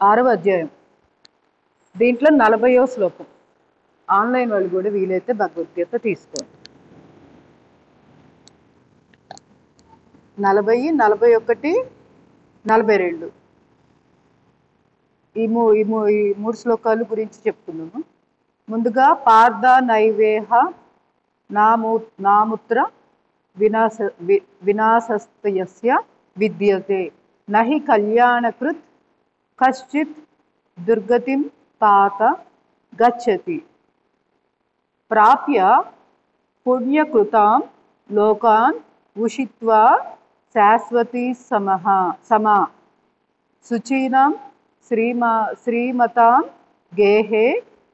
6వ అధ్యాయం. దీంట్లో 40వ శ్లోకం. ఆన్లైన్ వాళ్ళు కూడా వీలైతే భగవద్గీత తీసుకోండి. 40, 41, 42 ఈ మూడు శ్లోకాలు గురించి చెప్తున్నాము. ముందుగా పార్థ నైవేహ నాముత్ర వినాశస్తయస్య విద్యతే నహి కళ్యాణకృత్ కశ్చిత్ దుర్గతిం తాత గచ్చతి ప్రాప్య పుణ్యకృతాం లోకాన్ ఉషిత్వా శాశ్వతీ సమా శుచీనాం శ్రీమతాం గేహే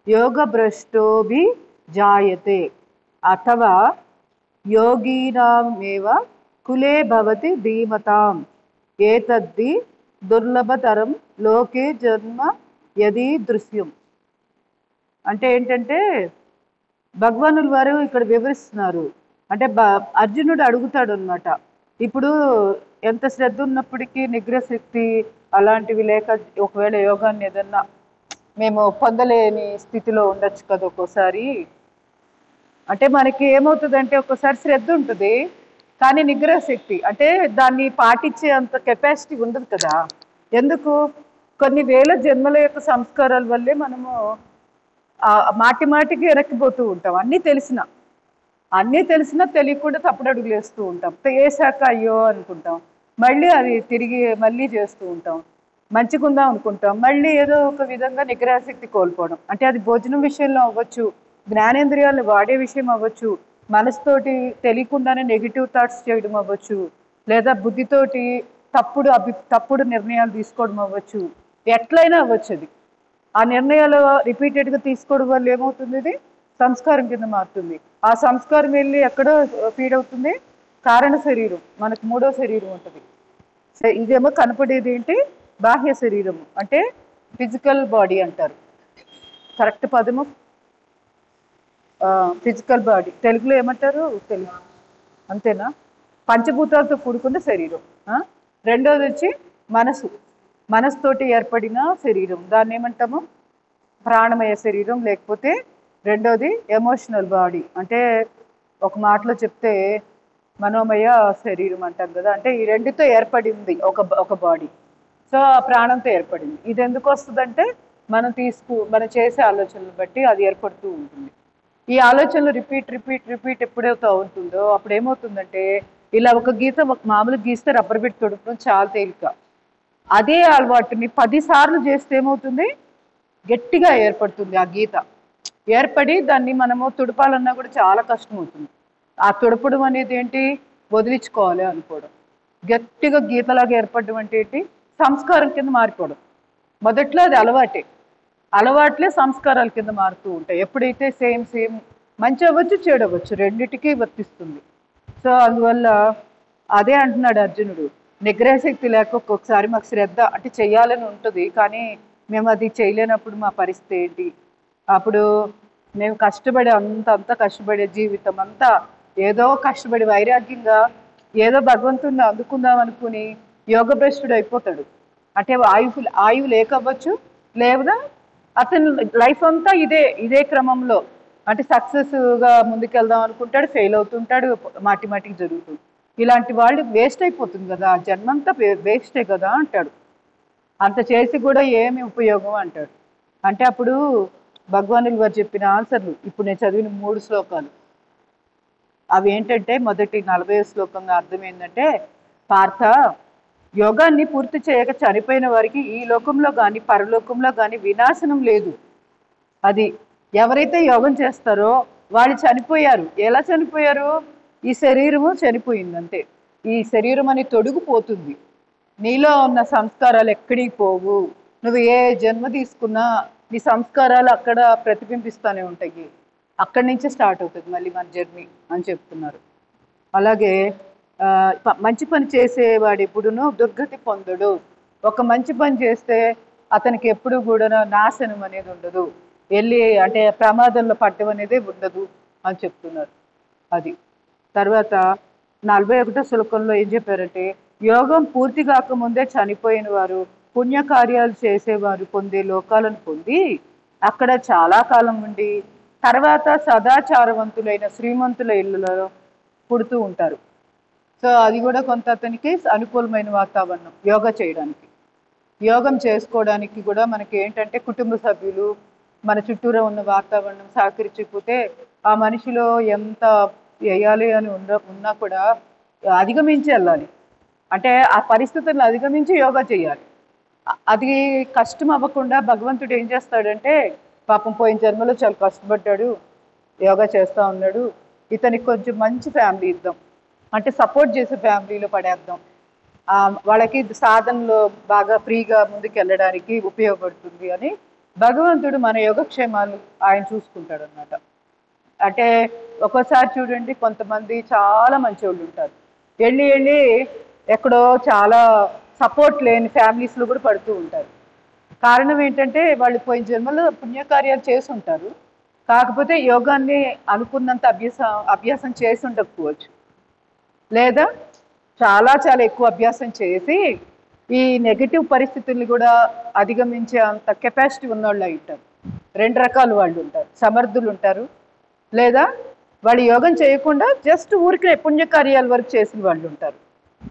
యోగభ్రష్టోభి జాయతే అథవా యోగీనామేవ కులే భవతి ధీమతాం ఏతద్ధి దుర్లభతరం లోకే జన్మ యది దృశ్యం. అంటే ఏంటంటే భగవానుల వారు ఇక్కడ వివరిస్తున్నారు. అంటే అర్జునుడు అడుగుతాడు అనమాట, ఇప్పుడు ఎంత శ్రద్ధ ఉన్నప్పటికీ నిగ్రహ శక్తి అలాంటివి లేక ఒకవేళ యోగాన్ని ఏదన్నా మేము పొందలేని స్థితిలో ఉండొచ్చు కదా ఒక్కోసారి. అంటే మనకి ఏమవుతుందంటే ఒక్కోసారి శ్రద్ధ ఉంటుంది కానీ నిగ్రహ శక్తి అంటే దాన్ని పాటించే అంత కెపాసిటీ ఉండదు కదా. ఎందుకు? కొన్ని వేల జన్మల యొక్క సంస్కారాల వల్లే మనము మాటికి వెనక్కిపోతూ ఉంటాం. అన్నీ తెలిసినా తెలియకుండా తప్పుడు అడుగులు వేస్తూ ఉంటాం. వేసాక అయ్యో అనుకుంటాం, మళ్ళీ అది తిరిగి మళ్ళీ చేస్తూ ఉంటాం. మంచిగుందాం అనుకుంటాం, మళ్ళీ ఏదో ఒక విధంగా నిగ్రహశక్తి కోల్పోవడం. అంటే అది భోజనం విషయంలో అవ్వచ్చు, జ్ఞానేంద్రియాలు వాడే విషయం అవ్వచ్చు, మనసుతోటి తెలియకుండానే నెగిటివ్ థాట్స్ చేయడం అవ్వచ్చు, లేదా బుద్ధితోటి తప్పుడు నిర్ణయాలు తీసుకోవడం అవ్వచ్చు. ఎట్లయినా అవ్వచ్చు. అది ఆ నిర్ణయాలు రిపీటెడ్గా తీసుకోవడం వల్ల ఏమవుతుంది, ఇది సంస్కారం కింద మారుతుంది. ఆ సంస్కారం వెళ్ళి ఎక్కడో ఫీడ్ అవుతుంది, కారణ శరీరం, మనకు 3వ శరీరం ఉంటుంది. ఇదేమో కనపడేది ఏంటి, బాహ్య శరీరము అంటే ఫిజికల్ బాడీ అంటారు. కరెక్ట్ పదము ఫిజికల్ బాడీ. తెలుగులో ఏమంటారు? తెలుగు అంతేనా? పంచభూతాలతో కూడుకున్న శరీరం. రెండోది వచ్చి మనసుతోటి ఏర్పడిన శరీరం, దాన్ని ఏమంటాము? ప్రాణమయ శరీరం. లేకపోతే రెండోది ఎమోషనల్ బాడీ, అంటే ఒక మాటలో చెప్తే మనోమయ శరీరం అంటాం కదా. అంటే ఈ రెండితో ఏర్పడింది ఒక బాడీ. సో ఆ ప్రాణంతో ఏర్పడింది. ఇది ఎందుకు వస్తుందంటే మనం చేసే ఆలోచనలు బట్టి అది ఏర్పడుతూ ఉంటుంది. ఈ ఆలోచనలు రిపీట్ ఎప్పుడైతే అవుతుందో అప్పుడు ఏమవుతుందంటే, ఇలా ఒక మామూలు గీస్తే రబ్బర్ పెట్టి తొడపడం చాలా తేలిక. అదే అలవాటుని 10 సార్లు చేస్తే ఏమవుతుంది, గట్టిగా ఏర్పడుతుంది. ఆ గీత ఏర్పడి దాన్ని మనము తుడపాలన్నా కూడా చాలా కష్టం అవుతుంది. ఆ తుడపడం అనేది ఏంటి, వదిలించుకోవాలి అనుకోవడం. గట్టిగా గీతలాగా ఏర్పడడం అంటే ఏంటి, సంస్కారం కింద మారిపోవడం. మొదట్లో అది అలవాట్లే సంస్కారాల కింద మారుతూ ఉంటాయి. ఎప్పుడైతే సేమ్ మంచి అవ్వచ్చు చెడు అవ్వచ్చు, రెండిటికీ వర్తిస్తుంది. సో అందువల్ల అదే అంటున్నాడు అర్జునుడు, నిగ్రహశక్తి లేక ఒక్కొక్కసారి మాకు శ్రద్ధ అంటే చెయ్యాలని ఉంటుంది, కానీ మేము అది చేయలేనప్పుడు మా పరిస్థితి ఏంటి? అప్పుడు మేము కష్టపడే అంత కష్టపడే జీవితం అంతా ఏదో కష్టపడి వైరాగ్యంగా ఏదో భగవంతుడిని అందుకుందాం అనుకుని యోగభ్రష్టుడు అయిపోతాడు. అంటే ఆయువు లేకవ్వచ్చు, లేదా అతను లైఫ్ అంతా ఇదే క్రమంలో అంటే సక్సెస్గా ముందుకెళ్దాం అనుకుంటాడు, ఫెయిల్ అవుతుంటాడు, మాటికి జరుగుతుంది. ఇలాంటి వాళ్ళు వేస్ట్ అయిపోతుంది కదా, జన్మంతా వేస్టే కదా అంటాడు. అంత చేసి కూడా ఏమి ఉపయోగం అంటాడు. అంటే అప్పుడు భగవానులు వారు చెప్పిన ఆన్సర్లు ఇప్పుడు నేను చదివిన 3 శ్లోకాలు అవి ఏంటంటే, మొదటి 40వ శ్లోకంగా అర్థం ఏంటంటే, పార్థ, యోగాన్ని పూర్తి చేయక చనిపోయిన వారికి ఈ లోకంలో కానీ పరలోకంలో కానీ వినాశనం లేదు. అది ఎవరైతే యోగం చేస్తారో వాళ్ళు చనిపోయారు. ఎలా చనిపోయారు? ఈ శరీరము చనిపోయింది అంతే. ఈ శరీరం అని తొడుగుపోతుంది. నీలో ఉన్న సంస్కారాలు ఎక్కడికి పోవు. నువ్వు ఏ జన్మ తీసుకున్నా నీ సంస్కారాలు అక్కడ ప్రతిబింబిస్తూనే ఉంటాయి. అక్కడి నుంచి స్టార్ట్ అవుతుంది మళ్ళీ మన జర్నీ అని చెప్తున్నారు. అలాగే మంచి పని చేసేవాడు ఎప్పుడునూ దుర్గతి పొందడు. ఒక మంచి పని చేస్తే అతనికి ఎప్పుడు కూడా నాశనం అనేది ఉండదు, అంటే ప్రమాదంలో పట్టడం అనేది ఉండదు అని చెప్తున్నారు. అది తర్వాత 41వ శ్లోకంలో ఏం చెప్పారంటే, యోగం పూర్తి కాకముందే చనిపోయిన వారు పుణ్యకార్యాలు చేసేవారు పొందే లోకాలను పొంది అక్కడ చాలా కాలం ఉండి తర్వాత సదాచారవంతులైన శ్రీమంతుల ఇళ్ళలో పుడుతూ ఉంటారు. సో అది కూడా కొంత అతనికి అనుకూలమైన వాతావరణం యోగా చేయడానికి. యోగం చేసుకోవడానికి కూడా మనకి ఏంటంటే కుటుంబ సభ్యులు మన చుట్టూరా ఉన్న వాతావరణం సహకరించకపోతే ఆ మనిషిలో ఎంత వేయాలి అని ఉన్నా కూడా అధిగమించి వెళ్ళాలి. అంటే ఆ పరిస్థితులను అధిగమించి యోగా చేయాలి. అది కష్టం అవ్వకుండా భగవంతుడు ఏం చేస్తాడంటే పాపం పోయిన జన్మలో చాలా కష్టపడ్డాడు, యోగా చేస్తూ ఉన్నాడు, ఇతనికి కొంచెం మంచి ఫ్యామిలీ ఇద్దాం, అంటే సపోర్ట్ చేసే ఫ్యామిలీలో పడేద్దాం, వాళ్ళకి సాధనలో బాగా ఫ్రీగా ముందుకు వెళ్ళడానికి ఉపయోగపడుతుంది అని భగవంతుడు మన యోగక్షేమాలు ఆయన చూసుకుంటాడు అన్నమాట. అంటే ఒక్కోసారి చూడండి కొంతమంది చాలా మంచి వాళ్ళు ఉంటారు, వెళ్ళి ఎక్కడో చాలా సపోర్ట్ లేని ఫ్యామిలీస్లో కూడా పడుతూ ఉంటారు. కారణం ఏంటంటే వాళ్ళు పోయిన జన్మలో పుణ్యకార్యాలు చేసి ఉంటారు, కాకపోతే యోగాన్ని అనుకున్నంత అభ్యాసం చేసి ఉండకపోవచ్చు, లేదా చాలా ఎక్కువ అభ్యాసం చేసి ఈ నెగిటివ్ పరిస్థితుల్ని కూడా అధిగమించే అంత కెపాసిటీ ఉన్నవాళ్ళు అయి ఉంటారు. రెండు రకాల వాళ్ళు ఉంటారు, సమర్థులు ఉంటారు, లేదా వాళ్ళు యోగం చేయకుండా జస్ట్ ఊరికి పుణ్యకార్యాల వరకు చేసిన వాళ్ళు ఉంటారు.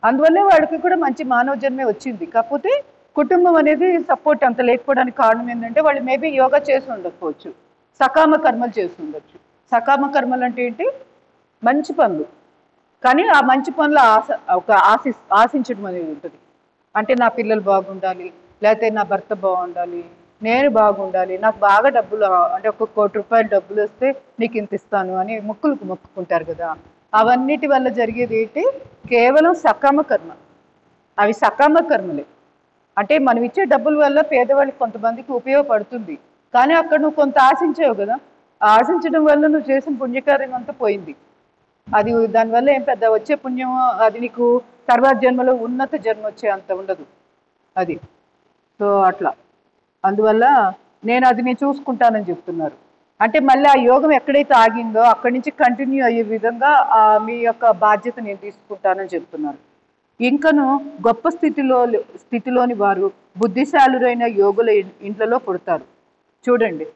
అందువల్లే వాళ్ళకి కూడా మంచి మానవ జన్మే వచ్చింది. కాకపోతే కుటుంబం అనేది సపోర్ట్ అంత లేకపోవడానికి కారణం ఏంటంటే వాళ్ళు మేబీ యోగా చేసి ఉండకపోవచ్చు, సకామ కర్మలు చేసి ఉండొచ్చు. సకామ కర్మలు అంటే ఏంటి? మంచి పనులు, కానీ ఆ మంచి పనులు ఆశించడం అనేది ఉంటుంది. అంటే నా పిల్లలు బాగుండాలి, లేకపోతే నా భర్త బాగుండాలి, నేను బాగుండాలి, నాకు బాగా డబ్బులు అంటే ఒక ₹1,00,00,000 డబ్బులు వస్తే నీకు ఇంత ఇస్తాను అని మొక్కుకుంటారు కదా. అవన్నిటి వల్ల జరిగేది ఏంటి? కేవలం సకామ కర్మ. అవి సకామ కర్మలే. అంటే మనం ఇచ్చే డబ్బుల వల్ల పేదవాళ్ళకి కొంతమందికి ఉపయోగపడుతుంది, కానీ అక్కడ నువ్వు కొంత ఆశించావు కదా, ఆశించడం వల్ల నువ్వు చేసిన పుణ్యకార్యం అంతా పోయింది. అది దానివల్ల ఏం పెద్ద వచ్చే పుణ్యం అది నీకు తర్వాత జన్మలో ఉన్నత జన్మ వచ్చే అంత ఉండదు అది. సో అట్లా అందువల్ల నేను చూసుకుంటానని చెప్తున్నారు. అంటే మళ్ళీ ఆ యోగం ఎక్కడైతే ఆగిందో అక్కడి నుంచి కంటిన్యూ అయ్యే విధంగా మీ యొక్క బాధ్యత నేను తీసుకుంటానని చెప్తున్నారు. ఇంకను గొప్ప స్థితిలోని వారు బుద్ధిశాలురైన యోగుల ఇంట్లలో పుడతారు. చూడండి,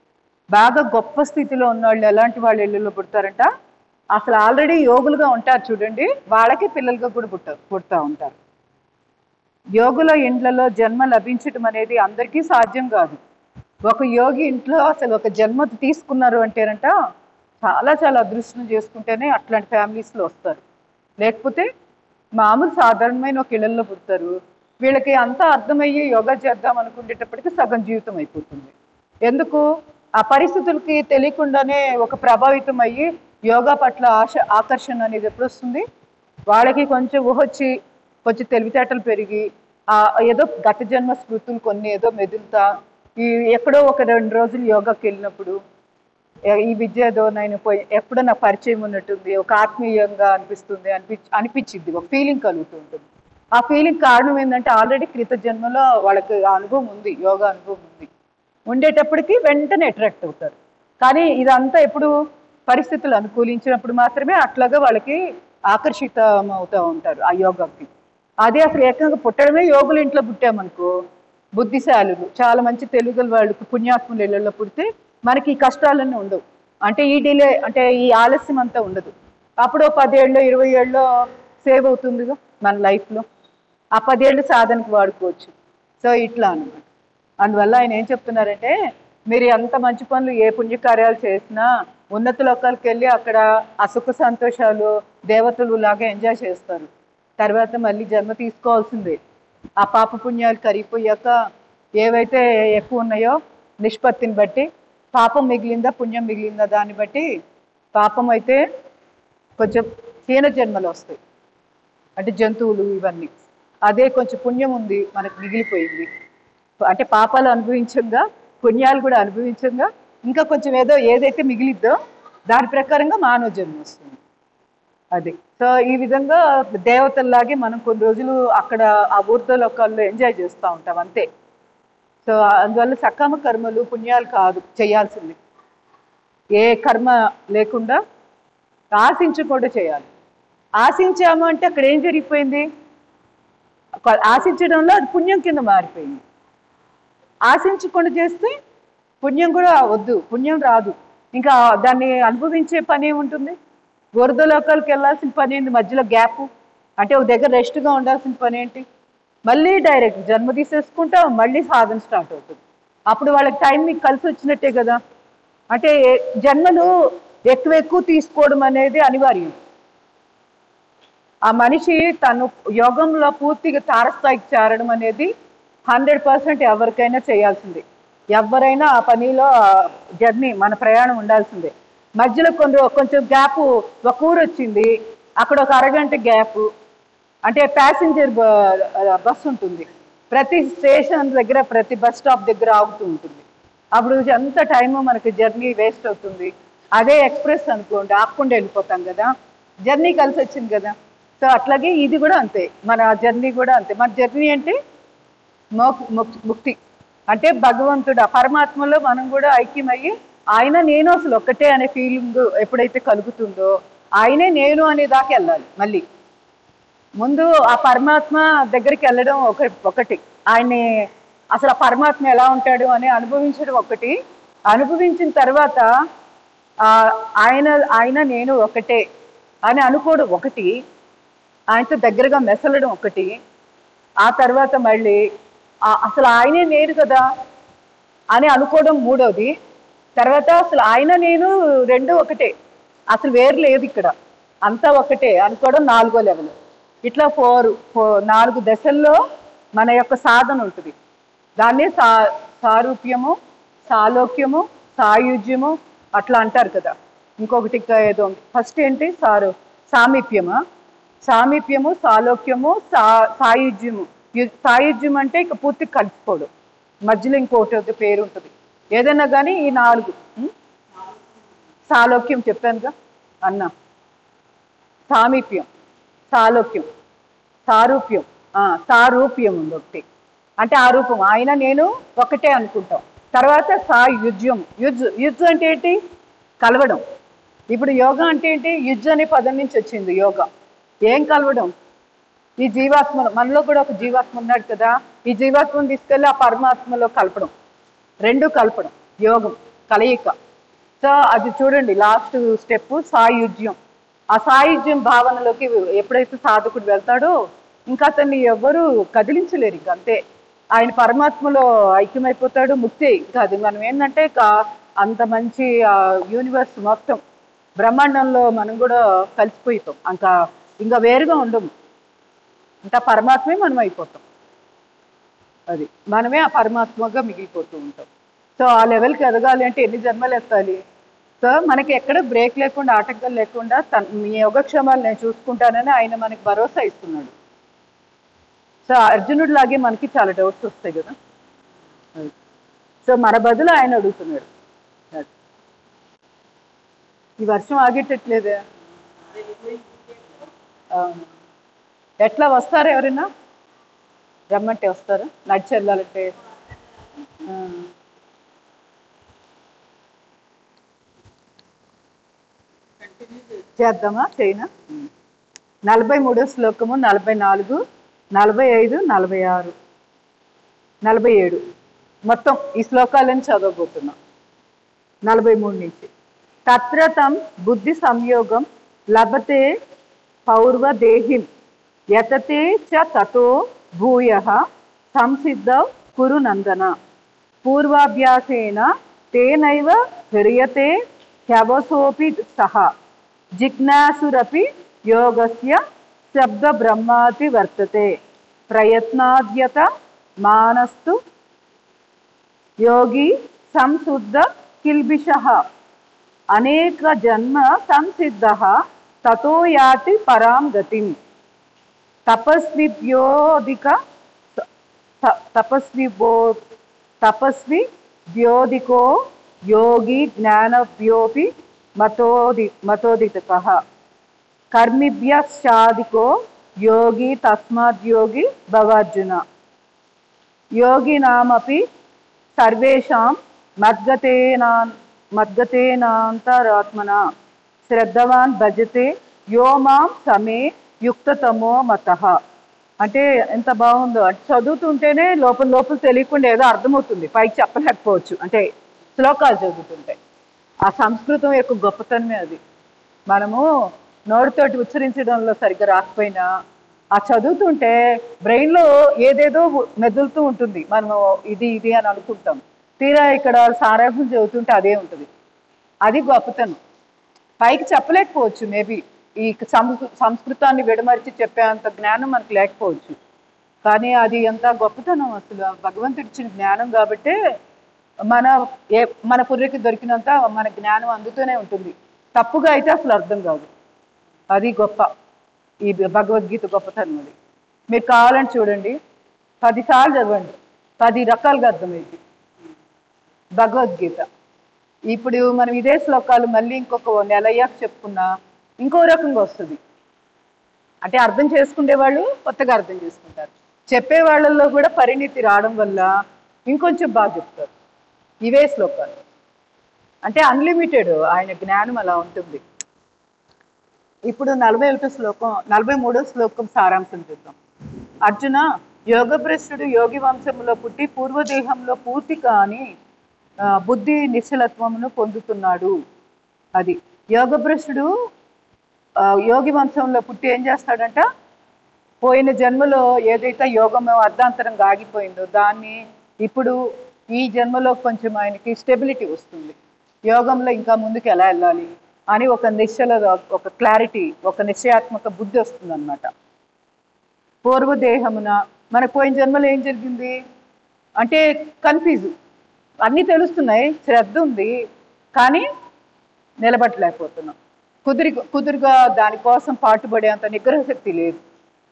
బాగా గొప్ప స్థితిలో ఉన్న వాళ్ళు ఎలాంటి వాళ్ళు ఇళ్ళలో పుడతారంట? అసలు ఆల్రెడీ యోగులుగా ఉంటారు చూడండి, వాళ్ళకి పిల్లలుగా కూడా పుడతా ఉంటారు. యోగుల ఇండ్లలో జన్మ లభించడం అనేది అందరికీ సాధ్యం కాదు. ఒక యోగి ఇంట్లో అసలు ఒక జన్మ తీసుకున్నారు అంటేనంట చాలా అదృష్టం చేసుకుంటేనే అట్లాంటి ఫ్యామిలీస్లో వస్తారు. లేకపోతే మామూలు సాధారణమైన ఒక ఇళ్ళల్లో పుడతారు. వీళ్ళకి అంతా అర్థమయ్యి యోగా చేద్దాం అనుకునేటప్పటికీ సగం జీవితం అయిపోతుంది. ఎందుకు? ఆ పరిస్థితులకి తెలియకుండానే ఒక ప్రభావితం అయ్యి యోగా పట్ల ఆకర్షణ అనేది ఎప్పుడు వస్తుంది? వాళ్ళకి కొంచెం ఊహొచ్చి కొంచెం తెలివితేటలు పెరిగి ఏదో గత జన్మ స్మృతులు కొన్ని ఏదో మెదులుతా ఎక్కడో ఒక 2 రోజులు యోగాకి వెళ్ళినప్పుడు ఈ విద్య ఏదో నేను ఎప్పుడో నాకు పరిచయం ఉన్నట్టుంది, ఒక ఆత్మీయంగా అనిపించింది, ఒక ఫీలింగ్ కలుగుతుంటుంది. ఆ ఫీలింగ్ కారణం ఏంటంటే ఆల్రెడీ క్రిత జన్మలో వాళ్ళకి అనుభవం ఉంది, యోగా అనుభవం ఉంది. ఉండేటప్పటికి వెంటనే అట్రాక్ట్ అవుతారు. కానీ ఇదంతా ఎప్పుడు పరిస్థితులు అనుకూలించినప్పుడు మాత్రమే అట్లాగా వాళ్ళకి ఆకర్షితం అవుతూ ఉంటారు ఆ యోగాకి. అదే అసలు ఏకంగా పుట్టడమే యోగుల ఇంట్లో పుట్టామనుకో, బుద్ధిశాలులు చాలా మంచి తెలుగు వాళ్ళకి పుణ్యాత్ముల ఇళ్లలో పుడితే మనకి ఈ కష్టాలన్నీ ఉండవు. అంటే ఈ డిలే అంటే ఈ ఆలస్యం అంతా ఉండదు. అప్పుడు 10 ఏళ్ళలో 20 ఏళ్ళలో సేవ్ అవుతుందిగా మన లైఫ్లో, ఆ 10 ఏళ్ళు సాధనకు వాడుకోవచ్చు. సో ఇట్లా అనమాట. అందువల్ల ఆయన ఏం చెప్తున్నారంటే మీరు ఎంత మంచి పనులు ఏ పుణ్యకార్యాలు చేసినా ఉన్నత లోకాలకు వెళ్ళి అక్కడ ఆ సుఖ సంతోషాలు దేవతలు లాగా ఎంజాయ్ చేస్తారు. తర్వాత మళ్ళీ జన్మ తీసుకోవాల్సిందే. ఆ పాప పుణ్యాలు కరిగిపోయాక ఏవైతే ఎక్కువ ఉన్నాయో నిష్పత్తిని బట్టి పాపం మిగిలిందా పుణ్యం మిగిలిందా దాన్ని బట్టి పాపం అయితే కొంచెం హీన జన్మలు వస్తాయి, అంటే జంతువులు ఇవన్నీ. అదే కొంచెం పుణ్యం ఉంది మనకు మిగిలిపోయింది, అంటే పాపాలు అనుభవించంగా పుణ్యాలు కూడా అనుభవించంగా ఇంకా కొంచెం ఏదైతే మిగిలిద్దో దాని ప్రకారంగా మానవ జన్మ వస్తుంది. అది. సో ఈ విధంగా దేవతల్లాగే మనం కొన్ని రోజులు అక్కడ ఆ ఊర్ధ లోకాల్లో ఎంజాయ్ చేస్తూ ఉంటాం అంతే. సో అందువల్ల సకామ కర్మలు పుణ్యాలు కాదు చేయాల్సింది, ఏ కర్మ లేకుండా ఆశించకుండా చేయాలి. ఆశించాము అంటే అక్కడ ఏం జరిగిపోయింది? ఆశించడంలో అది పుణ్యం కింద మారిపోయింది. ఆశించకుండా చేస్తే పుణ్యం కూడా వద్దు, పుణ్యం రాదు. ఇంకా దాన్ని అనుభవించే పని ఏముంటుంది? వరదలోకాలకు వెళ్ళాల్సిన పని ఏంటి? మధ్యలో గ్యాప్ అంటే ఒక దగ్గర రెస్ట్గా ఉండాల్సిన పని ఏంటి? మళ్ళీ డైరెక్ట్ జన్మ తీసేసుకుంటాం, మళ్ళీ సాధన స్టార్ట్ అవుతుంది. అప్పుడు వాళ్ళకి టైం మీకు కలిసి వచ్చినట్టే కదా. అంటే జన్మలు ఎక్కువ తీసుకోవడం అనేది అనివార్యం. ఆ మనిషి తను యోగంలో పూర్తిగా తారస్థాయికి చేరడం అనేది 100% ఎవరికైనా చేయాల్సిందే. ఎవరైనా ఆ పనిలో జర్నీ మన ప్రయాణం ఉండాల్సిందే. మధ్యలో కొంచెం గ్యాప్, ఒక ఊరు వచ్చింది, అక్కడ ఒక అరగంట గ్యాప్, అంటే ప్యాసింజర్ బస్సు ఉంటుంది, ప్రతి స్టేషన్ దగ్గర ప్రతి బస్ స్టాప్ దగ్గర ఆగుతూ ఉంటుంది. అప్పుడు ఎంత టైము మనకి జర్నీ వేస్ట్ అవుతుంది. అదే ఎక్స్ప్రెస్ అనుకోండి, ఆకుండా వెళ్ళిపోతాం కదా, జర్నీ కలిసి వచ్చింది కదా. సో అట్లాగే ఇది కూడా అంతే, మన జర్నీ కూడా అంతే. మన జర్నీ అంటే ముక్తి, అంటే భగవంతుడు పరమాత్మలో మనం కూడా ఐక్యమయ్యి ఆయన నేను అసలు ఒక్కటే అనే ఫీలింగ్ ఎప్పుడైతే కలుగుతుందో ఆయనే నేను అనే దాకా వెళ్ళాలి. మళ్ళీ ముందు ఆ పరమాత్మ దగ్గరికి వెళ్ళడం ఒకటి, ఆయన్ని అసలు ఆ పరమాత్మ ఎలా ఉంటాడు అని అనుభవించడం ఒకటి, అనుభవించిన తర్వాత ఆయన నేను ఒకటే అని అనుకోవడం ఒకటి, ఆయనతో దగ్గరగా మెసలడం ఒకటి, ఆ తర్వాత మళ్ళీ అసలు ఆయనే నేను కదా అని అనుకోవడం మూడోది, తర్వాత అసలు ఆయన నేను రెండు ఒకటే, అసలు వేరు లేదు ఇక్కడ, అంతా ఒకటే అనుకోవడం నాలుగో లెవెల్. ఇట్లా 4 దశల్లో మన యొక్క సాధన ఉంటుంది. దాన్నే సారూప్యము, సాలోక్యము, సాయుజ్యము అట్లా అంటారు కదా. ఇంకొకటి ఏదో ఫస్ట్ ఏంటి? సామీప్యమా, సామీప్యము, సాలోక్యము, సాయుజ్యము. సాయుజ్యం అంటే ఇక పూర్తి కలిసిపోవడం, మధ్యలో ఇంకోటి పేరు ఉంటుంది ఏదైనా కానీ. ఈ 4 సాలోక్యం చెప్పానుగా అన్న, సామీప్యం, సాలోక్యం, సారూప్యం, సారూప్యం ఉంది ఒకటి, అంటే ఆ రూపం ఆయన నేను ఒకటే అనుకుంటాం. తర్వాత సాయుజ్యం, యుజ్ అంటే ఏంటి? కలవడం. ఇప్పుడు యోగా అంటే ఏంటి? యుజ్ అనే పదం నుంచి వచ్చింది యోగా. ఏం కలవడం? ఈ జీవాత్మ, మనలో కూడా ఒక జీవాత్మ ఉన్నాడు కదా, ఈ జీవాత్మను తీసుకెళ్ళి ఆ పరమాత్మలో కలపడం, రెండు కలపడం, యోగం, కలయిక. సో అది చూడండి లాస్ట్ స్టెప్ సాయుజ్యం. ఆ సాయుజ్యం భావనలోకి ఎప్పుడైతే సాధకుడు వెళ్తాడో ఇంకా అతన్ని ఎవరు కదిలించలేరు, ఇంక అంతే, ఆయన పరమాత్మలో ఐక్యమైపోతాడు, ముక్తి. ఇంకా అది మనం ఏంటంటే అంత మంచి యూనివర్స్ మొత్తం బ్రహ్మాండంలో మనం కూడా కలిసిపోతాం, ఇంకా వేరుగా ఉండము, ఇంకా పరమాత్మే మనం అయిపోతాం. అది మనమే ఆ పరమాత్మగా మిగిలిపోతూ ఉంటాం. సో ఆ లెవెల్కి ఎదగాలి అంటే ఎన్ని జన్మలు ఎత్తాలి? సో మనకి ఎక్కడ బ్రేక్ లేకుండా, ఆటంకాలు లేకుండా మీ యోగక్షేమాలు నేను చూసుకుంటానని ఆయన మనకి భరోసా ఇస్తున్నాడు. సో అర్జునుడు లాగే మనకి చాలా డౌట్స్ వస్తాయి కదా, సో మన బదులు ఆయన అడుగుతున్నాడు. ఈ వర్షం ఆగేటట్లేదే, ఎట్లా వస్తారా? ఎవరైనా రమ్మంటే వస్తారా? నడిచి వెళ్ళాలంటే చేద్దామా? చేయనా? 43వ శ్లోకము, 44, 45, 46, 47 మొత్తం ఈ శ్లోకాలను చదవబోతున్నాం. 43 నుంచి. తత్ర తం బుద్ధి సంయోగం లభతే పౌర్వదేహిం యతతే చ తతో భూయః సంసిద్ధ కురు నందన పూర్వాభ్యాసేన తేనైవ హ్రియతే హ్యవసోపి సహ జిజ్ఞాసురపి యోగస్య శబ్ద బ్రహ్మాతి వర్తతే ప్రయత్నాద్యత మానస్తు యోగి సంశుద్ధ కిల్బిషః అనేక జన్మ సంసిద్ధః తతో యాతి పరాం గతిం తపస్వి వ్యోధికో యోగి జ్ఞానవ్యోపి మతోదితః కర్మిభ్యశ్చాదికో యోగి తస్మాద్యోగి భవార్జున యోగినామపి సర్వేషాం మద్గతేనాంతరాత్మన శ్రద్ధవాన్ భజతే యో మాం సమే యుక్తతమో మతః అంటే ఎంత బాగుందో, అంటే చదువుతుంటేనే లోపల లోపల తెలియకుండా ఏదో అర్థమవుతుంది, పైకి చెప్పలేకపోవచ్చు, అంటే శ్లోకాలు చదువుతుంటే. ఆ సంస్కృతం యొక్క గొప్పతనమే అది. మనము నోటితోటి ఉచ్చరించడంలో సరిగ్గా రాకపోయినా ఆ చదువుతుంటే బ్రెయిన్లో ఏదేదో మెదులుతూ ఉంటుంది. మనము ఇది ఇది అని అనుకుంటాం, తీరా ఇక్కడ సారాంశం చదువుతుంటే అదే ఉంటుంది. అది గొప్పతనం. పైకి చెప్పలేకపోవచ్చు మేబీ, ఈ సంస్కృతాన్ని విడమరిచి చెప్పేంత జ్ఞానం మనకు లేకపోవచ్చు, కానీ అది ఎంత గొప్పతనం అసలు భగవంతుడి ఇచ్చిన జ్ఞానం కాబట్టే మన మన పుర్రెకి దొరికినంత మన జ్ఞానం అందుతూనే ఉంటుంది. తప్పుగా అయితే అసలు అర్థం కాదు. అది గొప్ప ఈ భగవద్గీత గొప్పతనం. అది మీరు కావాలని చూడండి, 10 సార్లు చదవండి, 10 రకాలుగా అర్థమైంది భగవద్గీత. ఇప్పుడు మనం ఇదే శ్లోకాలు మళ్ళీ ఇంకొక నెల అయ్యాక చెప్పుకున్నా ఇంకో రకంగా వస్తుంది. అంటే అర్థం చేసుకునే వాళ్ళు కొత్తగా అర్థం చేసుకుంటారు, చెప్పే వాళ్ళల్లో కూడా పరిణితి రావడం వల్ల ఇంకొంచెం బాగా చెప్తారు. ఇవే శ్లోకాలు అంటే అన్లిమిటెడ్, ఆయన జ్ఞానం అలా ఉంటుంది. ఇప్పుడు 43వ శ్లోకం సారాంశం చూద్దాం. అర్జున, యోగభ్రష్టుడు యోగి వంశంలో పుట్టి పూర్వదేహంలో పూర్తి కాని బుద్ధి నిశ్చలత్వమును పొందుతున్నాడు. అది యోగభ్రష్టుడు యోగి వంశంలో పుట్టి ఏం చేస్తాడంట, పోయిన జన్మలో ఏదైతే యోగం అర్ధాంతరంగా ఆగిపోయిందో దాన్ని ఇప్పుడు ఈ జన్మలో కొంచెం ఆయనకి స్టెబిలిటీ వస్తుంది, యోగంలో ఇంకా ముందుకు ఎలా వెళ్ళాలి అని ఒక నిశ్చల, ఒక క్లారిటీ, ఒక నిశ్చయాత్మక బుద్ధి వస్తుంది అనమాట. పూర్వదేహమున మనకు పోయిన జన్మలో ఏం జరిగింది అంటే కన్ఫ్యూజ్, అన్నీ తెలుస్తున్నాయి, శ్రద్ధ ఉంది, కానీ నిలబట్టలేకపోతున్నాం, కుదురుగా దానికోసం పాటుపడేంత నిగ్రహ శక్తి లేదు.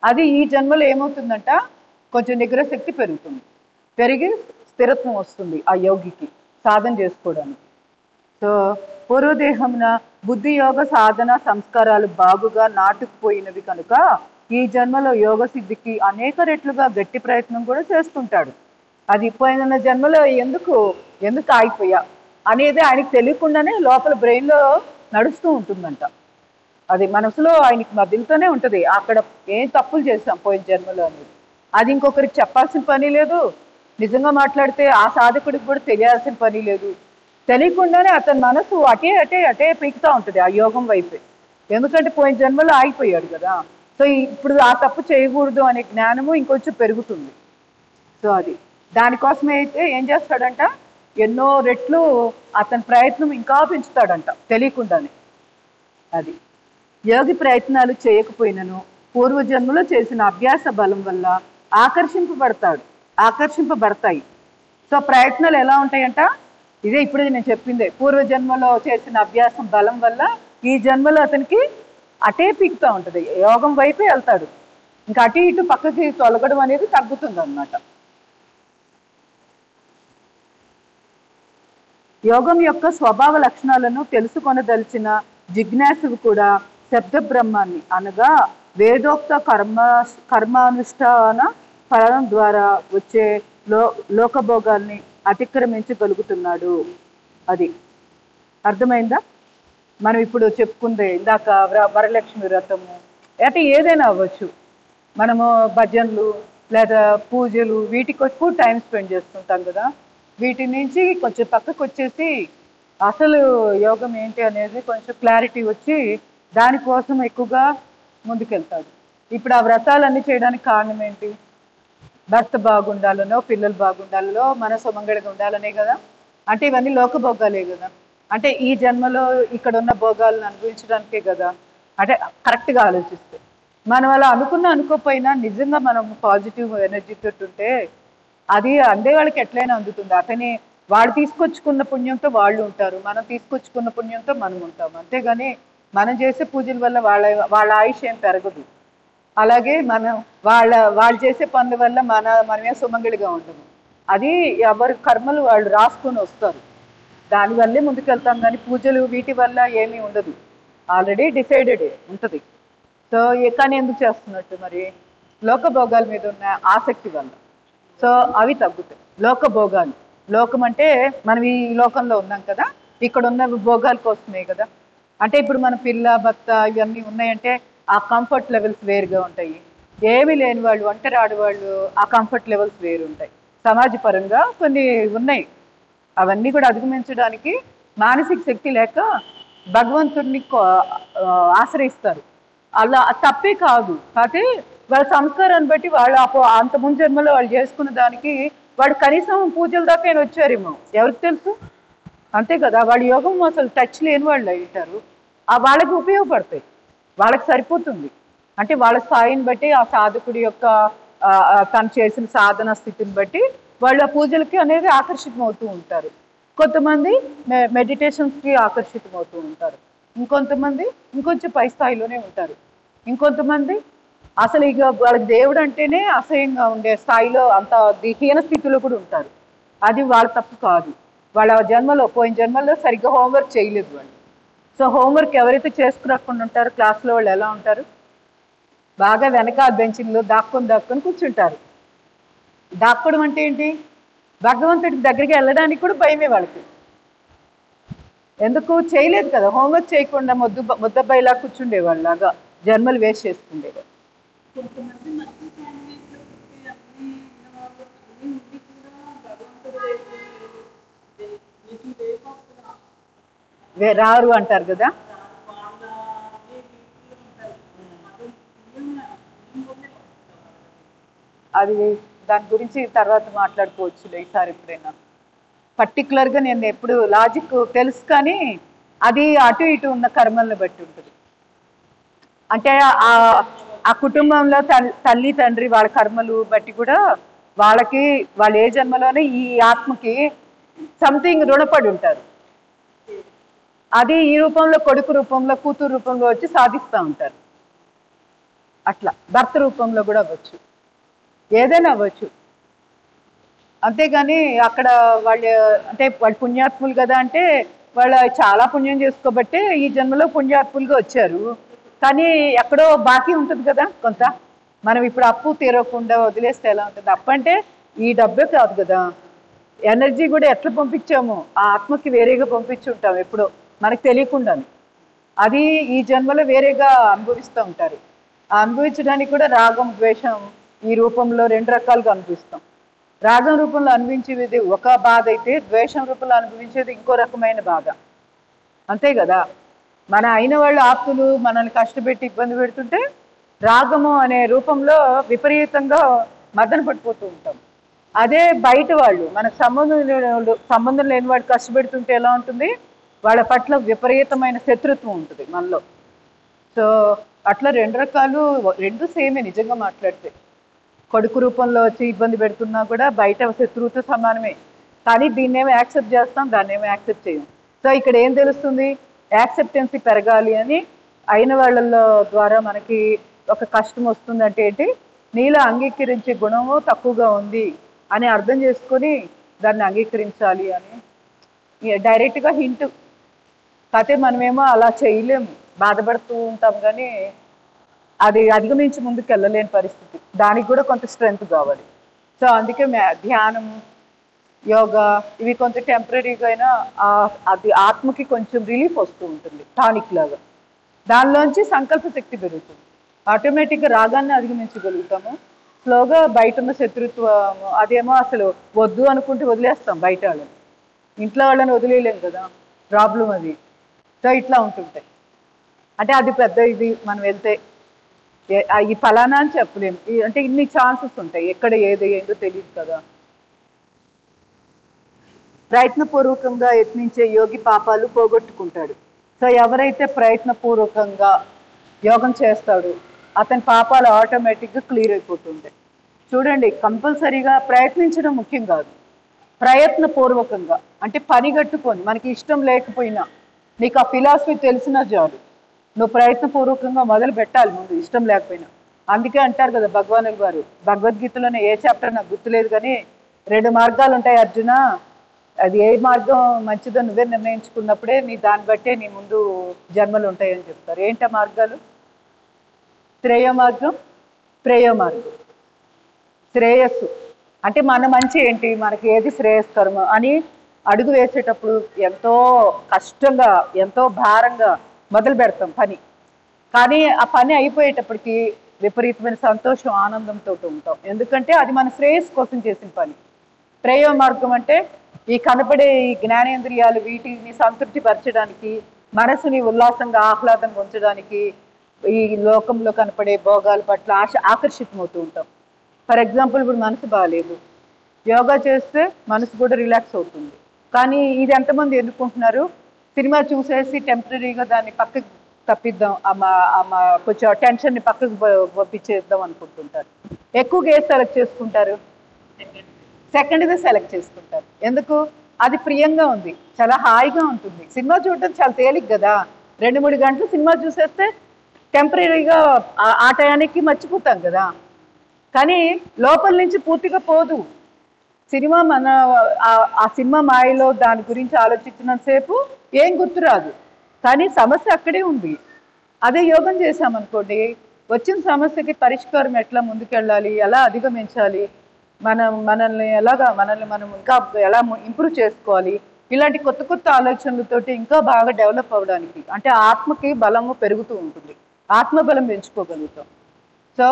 అది ఈ జన్మలో ఏమవుతుందంట, కొంచెం నిగ్రహ శక్తి పెరుగుతుంది, పెరిగి స్థిరత్వం వస్తుంది ఆ యోగికి సాధన చేసుకోవడానికి. సో పూర్వదేహమున బుద్ధి యోగ సాధన సంస్కారాలు బాగుగా నాటుకుపోయినవి కనుక ఈ జన్మలో యోగ సిద్ధికి అనేక రెట్లుగా గట్టి ప్రయత్నం కూడా చేస్తుంటాడు. అది పోయిన జన్మలో ఎందుకు ఆగిపోయా అనేది ఆయనకి తెలియకుండానే లోపల బ్రెయిన్లో నడుస్తూ ఉంటుందంట. అది మనసులో ఆయనకి మదిలుతూనే ఉంటుంది, అక్కడ ఏం తప్పులు చేసాం పోయిన జన్మలో అనేది. అది ఇంకొకరికి చెప్పాల్సిన పని లేదు, నిజంగా మాట్లాడితే ఆ సాధకుడికి కూడా తెలియాల్సిన పని లేదు. తెలియకుండానే అతని మనసు అటే అటే అటే పీకుతూ ఉంటుంది ఆ యోగం వైపే, ఎందుకంటే పోయిన జన్మలో ఆగిపోయాడు కదా. సో ఇప్పుడు ఆ తప్పు చేయకూడదు అనే జ్ఞానము ఇంకొంచెం పెరుగుతుంది. సో అది దానికోసమే అయితే ఏం చేస్తాడంట, ఎన్నో రెట్లు అతని ప్రయత్నం ఇంకా పెంచుతాడంట తెలియకుండానే. అది యోగి ప్రయత్నాలు చేయకపోయినను పూర్వజన్మలో చేసిన అభ్యాస బలం వల్ల ఆకర్షింపబడతాయి. సో ప్రయత్నాలు ఎలా ఉంటాయంట, ఇదే ఇప్పుడు నేను చెప్పిందే, పూర్వజన్మలో చేసిన అభ్యాసం బలం వల్ల ఈ జన్మలో అతనికి అటే పీకుతూ ఉంటుంది, యోగం వైపే వెళ్తాడు, ఇంకా అటు ఇటు పక్కకి తొలగడం అనేది తగ్గుతుంది అన్నమాట. యోగం యొక్క స్వభావ లక్షణాలను తెలుసుకొనదలిచిన జిజ్ఞాసువు కూడా శబ్ద బ్రహ్మాన్ని అనగా వేదోక్త కర్మానుష్ఠాన ఫలం ద్వారా వచ్చే లోకభోగాల్ని అతిక్రమించగలుగుతున్నాడు. అది అర్థమైందా? మనం ఇప్పుడు చెప్పుకుందే ఇందాక వరలక్ష్మి వ్రతము, అంటే ఏదైనా అవ్వచ్చు, మనము భజనలు లేదా పూజలు వీటికి ఎక్కువ టైం స్పెండ్ చేస్తుంటాం కదా, వీటి నుంచి కొంచెం పక్కకు వచ్చేసి అసలు యోగం ఏంటి అనేది కొంచెం క్లారిటీ వచ్చి దానికోసం ఎక్కువగా ముందుకెళ్తాడు. ఇప్పుడు ఆ వ్రతాలన్నీ చేయడానికి కారణం ఏంటి, భర్త బాగుండాలనో పిల్లలు బాగుండాలనో మన సుమంగళిగా ఉండాలనే కదా. అంటే ఇవన్నీ లోకభోగాలే కదా, అంటే ఈ జన్మలో ఇక్కడ ఉన్న భోగాలను అనుభవించడానికే కదా. అంటే కరెక్ట్గా ఆలోచిస్తే మనం అలా అనుకోపోయినా నిజంగా మనం పాజిటివ్ ఎనర్జీతో ఉంటే అది అందే వాళ్ళకి ఎట్లయినా అందుతుంది. అతని వాళ్ళు తీసుకొచ్చుకున్న పుణ్యంతో వాళ్ళు ఉంటారు, మనం తీసుకొచ్చుకున్న పుణ్యంతో మనం ఉంటాం, అంతేగాని మనం చేసే పూజల వల్ల వాళ్ళ ఆయుష్ ఏం పెరగదు. అలాగే మనం వాళ్ళు చేసే పనుల వల్ల మనమే సుమంగళిగా ఉండము. అది ఎవరి కర్మలు వాళ్ళు రాసుకొని వస్తారు, దానివల్లే ముందుకెళ్తాం, కానీ పూజలు వీటి వల్ల ఏమీ ఉండదు, ఆల్రెడీ డిసైడెడ్ ఉంటుంది. సో కానీ ఎందుకు చేస్తున్నట్టు, మరి లోకభోగాల మీద ఉన్న ఆసక్తి వల్ల. సో అవి తగ్గుతాయి లోకభోగాలు. లోకం అంటే మనం ఈ లోకంలో ఉన్నాం కదా, ఇక్కడ ఉన్న భోగాల కోసమే కదా. అంటే ఇప్పుడు మన పిల్ల భర్త ఇవన్నీ ఉన్నాయంటే ఆ కంఫర్ట్ లెవెల్స్ వేరుగా ఉంటాయి, ఏమీ లేని వాళ్ళు, ఒంటరి ఆడవాళ్ళు, ఆ కంఫర్ట్ లెవెల్స్ వేరుంటాయి. సమాజపరంగా కొన్ని ఉన్నాయి. అవన్నీ కూడా అధిగమించడానికి మానసిక శక్తి లేక భగవంతుడిని ఆశ్రయిస్తారు. అలా తప్పే కాదు. కాకపోతే వాళ్ళ సంస్కారాన్ని బట్టి వాళ్ళు అంత ముందు జన్మలో వాళ్ళు చేసుకున్న దానికి వాడు కనీసం పూజల దాకా ఆయన వచ్చారేమో, ఎవరికి తెలుసు? అంతే కదా, వాళ్ళ యోగం అసలు టచ్ లేని వాళ్ళు ఉంటారు. ఆ వాళ్ళకి ఉపయోగపడతాయి, వాళ్ళకి సరిపోతుంది. అంటే వాళ్ళ స్థాయిని బట్టి, ఆ సాధకుడి యొక్క తను చేసిన సాధన స్థితిని బట్టి వాళ్ళు ఆ పూజలకి అనేది ఆకర్షితం అవుతూ ఉంటారు. కొంతమంది మెడిటేషన్స్కి ఆకర్షితం అవుతూ ఉంటారు. ఇంకొంతమంది ఇంకొంచెం పై స్థాయిలోనే ఉంటారు. ఇంకొంతమంది అసలు ఇక వాళ్ళకి దేవుడు అంటేనే అసహ్యంగా ఉండే స్థాయిలో, అంత హీన స్థితిలో కూడా ఉంటారు. అది వాళ్ళ తప్పు కాదు. వాళ్ళ జన్మలో, పోయిన జన్మలో సరిగ్గా హోంవర్క్ చేయలేదు వాళ్ళు. సో హోంవర్క్ ఎవరైతే చేసుకురాకుండా ఉంటారో క్లాస్లో వాళ్ళు ఎలా ఉంటారు? బాగా వెనకాల బెంచ్లో దాక్కొని కూర్చుంటారు. దాక్కోవడం అంటే ఏంటి? భగవంతుడి దగ్గరికి వెళ్ళడానికి కూడా భయమే వాళ్ళకి. ఎందుకు చేయలేదు కదా, హోంవర్క్ చేయకుండా ముద్దబ్బాయిలా కూర్చుండేవాళ్ళలాగా జన్మలు వేస్ట్ చేసుకుండేవాళ్ళు. రారు అంటారు కదా. అది దాని గురించి తర్వాత మాట్లాడుకోవచ్చు ఈసారి ఎప్పుడైనా. పర్టికులర్గా నేను ఎప్పుడు లాజిక్ తెలుసు, కానీ అది అటు ఇటు ఉన్న కర్మల్ని బట్టి ఉంటుంది. అంటే ఆ కుటుంబంలో తల్లి తండ్రి వాళ్ళ కర్మలు బట్టి కూడా వాళ్ళకి, వాళ్ళ ఏ జన్మలోనే ఈ ఆత్మకి సంథింగ్ రుణపడి ఉంటారు. అది ఈ రూపంలో, కొడుకు రూపంలో, కూతురు రూపంలో వచ్చి సాధిస్తూ ఉంటారు. అట్లా భర్త రూపంలో కూడా అవ్వచ్చు, ఏదైనా అవ్వచ్చు. అంతేగాని అక్కడ వాళ్ళు అంటే వాళ్ళు పుణ్యాత్ములు కదా అంటే వాళ్ళు చాలా పుణ్యం చేసుకోబట్టే ఈ జన్మలో పుణ్యాత్ములుగా వచ్చారు. కానీ ఎక్కడో బాకీ ఉంటుంది కదా కొంత. మనం ఇప్పుడు అప్పు తీరకుండా వదిలేస్తే ఎలా ఉంటుంది? అప్పు అంటే ఈ డబ్బే కాదు కదా, ఎనర్జీ కూడా ఎట్లా పంపించాము, ఆ ఆత్మకి వేరేగా పంపించి ఉంటాం ఎప్పుడో మనకు తెలియకుండా. అది ఈ జన్మలో వేరేగా అనుభవిస్తూ ఉంటారు. ఆ అనుభవించడానికి కూడా రాగం ద్వేషం ఈ రూపంలో రెండు రకాలుగా అనుభవిస్తాం. రాగం రూపంలో అనుభవించేది ఒక బాధ అయితే, ద్వేషం రూపంలో అనుభవించేది ఇంకో రకమైన బాధ. అంతే కదా. మన అయిన వాళ్ళు ఆప్తులు మనల్ని కష్టపెట్టి ఇబ్బంది పెడుతుంటే రాగము అనే రూపంలో విపరీతంగా మదన పడిపోతూ ఉంటాం. అదే బయట వాళ్ళు, మనకు సంబంధం లేని వాడు కష్టపెడుతుంటే ఎలా ఉంటుంది? వాళ్ళ పట్ల విపరీతమైన శత్రుత్వం ఉంటుంది మనలో. సో అట్లా రెండు రకాలు, రెండు సేమే నిజంగా మాట్లాడితే. కొడుకు రూపంలో వచ్చి ఇబ్బంది పెడుతున్నా కూడా బయట శత్రువుతో సమానమే. కానీ దీన్నేమో యాక్సెప్ట్ చేస్తాం, దాన్నేమో యాక్సెప్ట్ చేయం. సో ఇక్కడ ఏం తెలుస్తుంది? యాక్సెప్టెన్సీ పెరగాలి అని అయిన వాళ్ళ ద్వారా మనకి ఒక కష్టం వస్తుందంటే ఏంటి? నీలో అంగీకరించే గుణము తక్కువగా ఉంది అని అర్థం చేసుకొని దాన్ని అంగీకరించాలి అని డైరెక్ట్గా హింట్. కాకపోతే మనమేమో అలా చేయలేము, బాధపడుతూ ఉంటాం. కానీ అది అధిగమించి ముందుకు వెళ్ళలేని పరిస్థితి. దానికి కూడా కొంత స్ట్రెంగ్త్ కావాలి. సో అందుకే ధ్యానం, యోగా ఇవి కొంత టెంపరీగా అయినా అది ఆత్మకి కొంచెం రిలీఫ్ వస్తూ ఉంటుంది, టానిక్ లాగా. దానిలోంచి సంకల్ప శక్తి పెరుగుతుంది. ఆటోమేటిక్గా రాగాన్ని అధిగమించగలుగుతాము. స్లోగా బయట ఉన్న శత్రుత్వం అదేమో అసలు వద్దు అనుకుంటే వదిలేస్తాం బయట వాళ్ళని, ఇంట్లో వాళ్ళని వదిలేయలేం కదా, ప్రాబ్లం అది. సో ఇట్లా ఉంటుంటాయి. అంటే అది పెద్ద ఇది, మనం వెళ్తే ఈ ఫలానా అని చెప్పలేము. అంటే ఇన్ని ఛాన్సెస్ ఉంటాయి, ఎక్కడ ఏది ఏంటో తెలియదు కదా. ప్రయత్నపూర్వకంగా యత్నించే యోగి పాపాలు పోగొట్టుకుంటాడు. సో ఎవరైతే ప్రయత్నపూర్వకంగా యోగం చేస్తాడో అతని పాపాలు ఆటోమేటిక్గా క్లియర్ అయిపోతుంటాయి. చూడండి, కంపల్సరీగా ప్రయత్నించడం ముఖ్యం కాదు. ప్రయత్నపూర్వకంగా అంటే పని కట్టుకొని, మనకి ఇష్టం లేకపోయినా, నీకు ఆ ఫిలాసఫీ తెలిసినా చాలు, నువ్వు ప్రయత్నపూర్వకంగా మొదలు పెట్టాలి ముందు, ఇష్టం లేకపోయినా. అందుకే అంటారు కదా భగవానుల వారు, భగవద్గీతలోనే ఏ చాప్టర్ నాకు గుర్తులేదు కానీ, 2 మార్గాలు ఉంటాయి అర్జున, అది ఏ మార్గం మంచిదో నువ్వే నిర్ణయించుకున్నప్పుడే దాన్ని బట్టే నీ ముందు జన్మలు ఉంటాయని చెప్తారు. ఏంటా మార్గాలు? శ్రేయ మార్గం, ప్రేయ మార్గం. శ్రేయస్సు అంటే మన మంచి ఏంటి, మనకి ఏది శ్రేయస్కరము అని అడుగు వేసేటప్పుడు ఎంతో కష్టంగా, ఎంతో భారంగా మొదలు పెడతాం పని. కానీ ఆ పని అయిపోయేటప్పటికి విపరీతమైన సంతోషం ఆనందంతో ఉంటాం. ఎందుకంటే అది మన శ్రేయస్ కోసం చేసిన పని. త్రయో మార్గం అంటే ఈ కనపడే ఈ జ్ఞానేంద్రియాలు వీటిని సంతృప్తి పరచడానికి, మనసుని ఉల్లాసంగా ఆహ్లాదంగా ఉంచడానికి, ఈ లోకంలో కనపడే భోగాల పట్ల ఆకర్షితమవుతూ ఉంటాం. ఫర్ ఎగ్జాంపుల్ ఇప్పుడు మనసు బాగాలేదు, యోగా చేస్తే మనసు కూడా రిలాక్స్ అవుతుంది. కానీ ఇది ఎంతమంది ఎన్నుకుంటున్నారు? సినిమా చూసేసి టెంపరీగా దాన్ని పక్కకి తప్పిద్దాం, కొంచెం టెన్షన్ని పక్కకు పంపించేద్దాం అనుకుంటుంటారు. ఎక్కువగా ఏది సెలెక్ట్ చేసుకుంటారు? సెకండ్ది సెలెక్ట్ చేసుకుంటారు. ఎందుకు? అది ప్రియంగా ఉంది, చాలా హాయిగా ఉంటుంది. సినిమా చూడటం చాలా తేలిక కదా, 2-3 గంటలు సినిమా చూసేస్తే టెంపరీగా ఆ టయానికి మర్చిపోతాం కదా. కానీ లోపల నుంచి పూర్తిగా పోదు సినిమా. ఆ సినిమా మాయలో దాని గురించి ఆలోచించినంతసేపు ఏం గుర్తురాదు, కానీ సమస్య అక్కడే ఉంది. అదే యోగం చేసామనుకోండి, వచ్చిన సమస్యకి పరిష్కారం ఎట్లా ముందుకెళ్ళాలి, ఎలా అధిగమించాలి, మనల్ని మనం ఇంకా ఎలా ఇంప్రూవ్ చేసుకోవాలి, ఇలాంటి కొత్త కొత్త ఆలోచనలతోటి ఇంకా బాగా డెవలప్ అవ్వడానికి, అంటే ఆత్మకి బలము పెరుగుతూ ఉంటుంది, ఆత్మబలం పెంచుకోగలుగుతాం. సో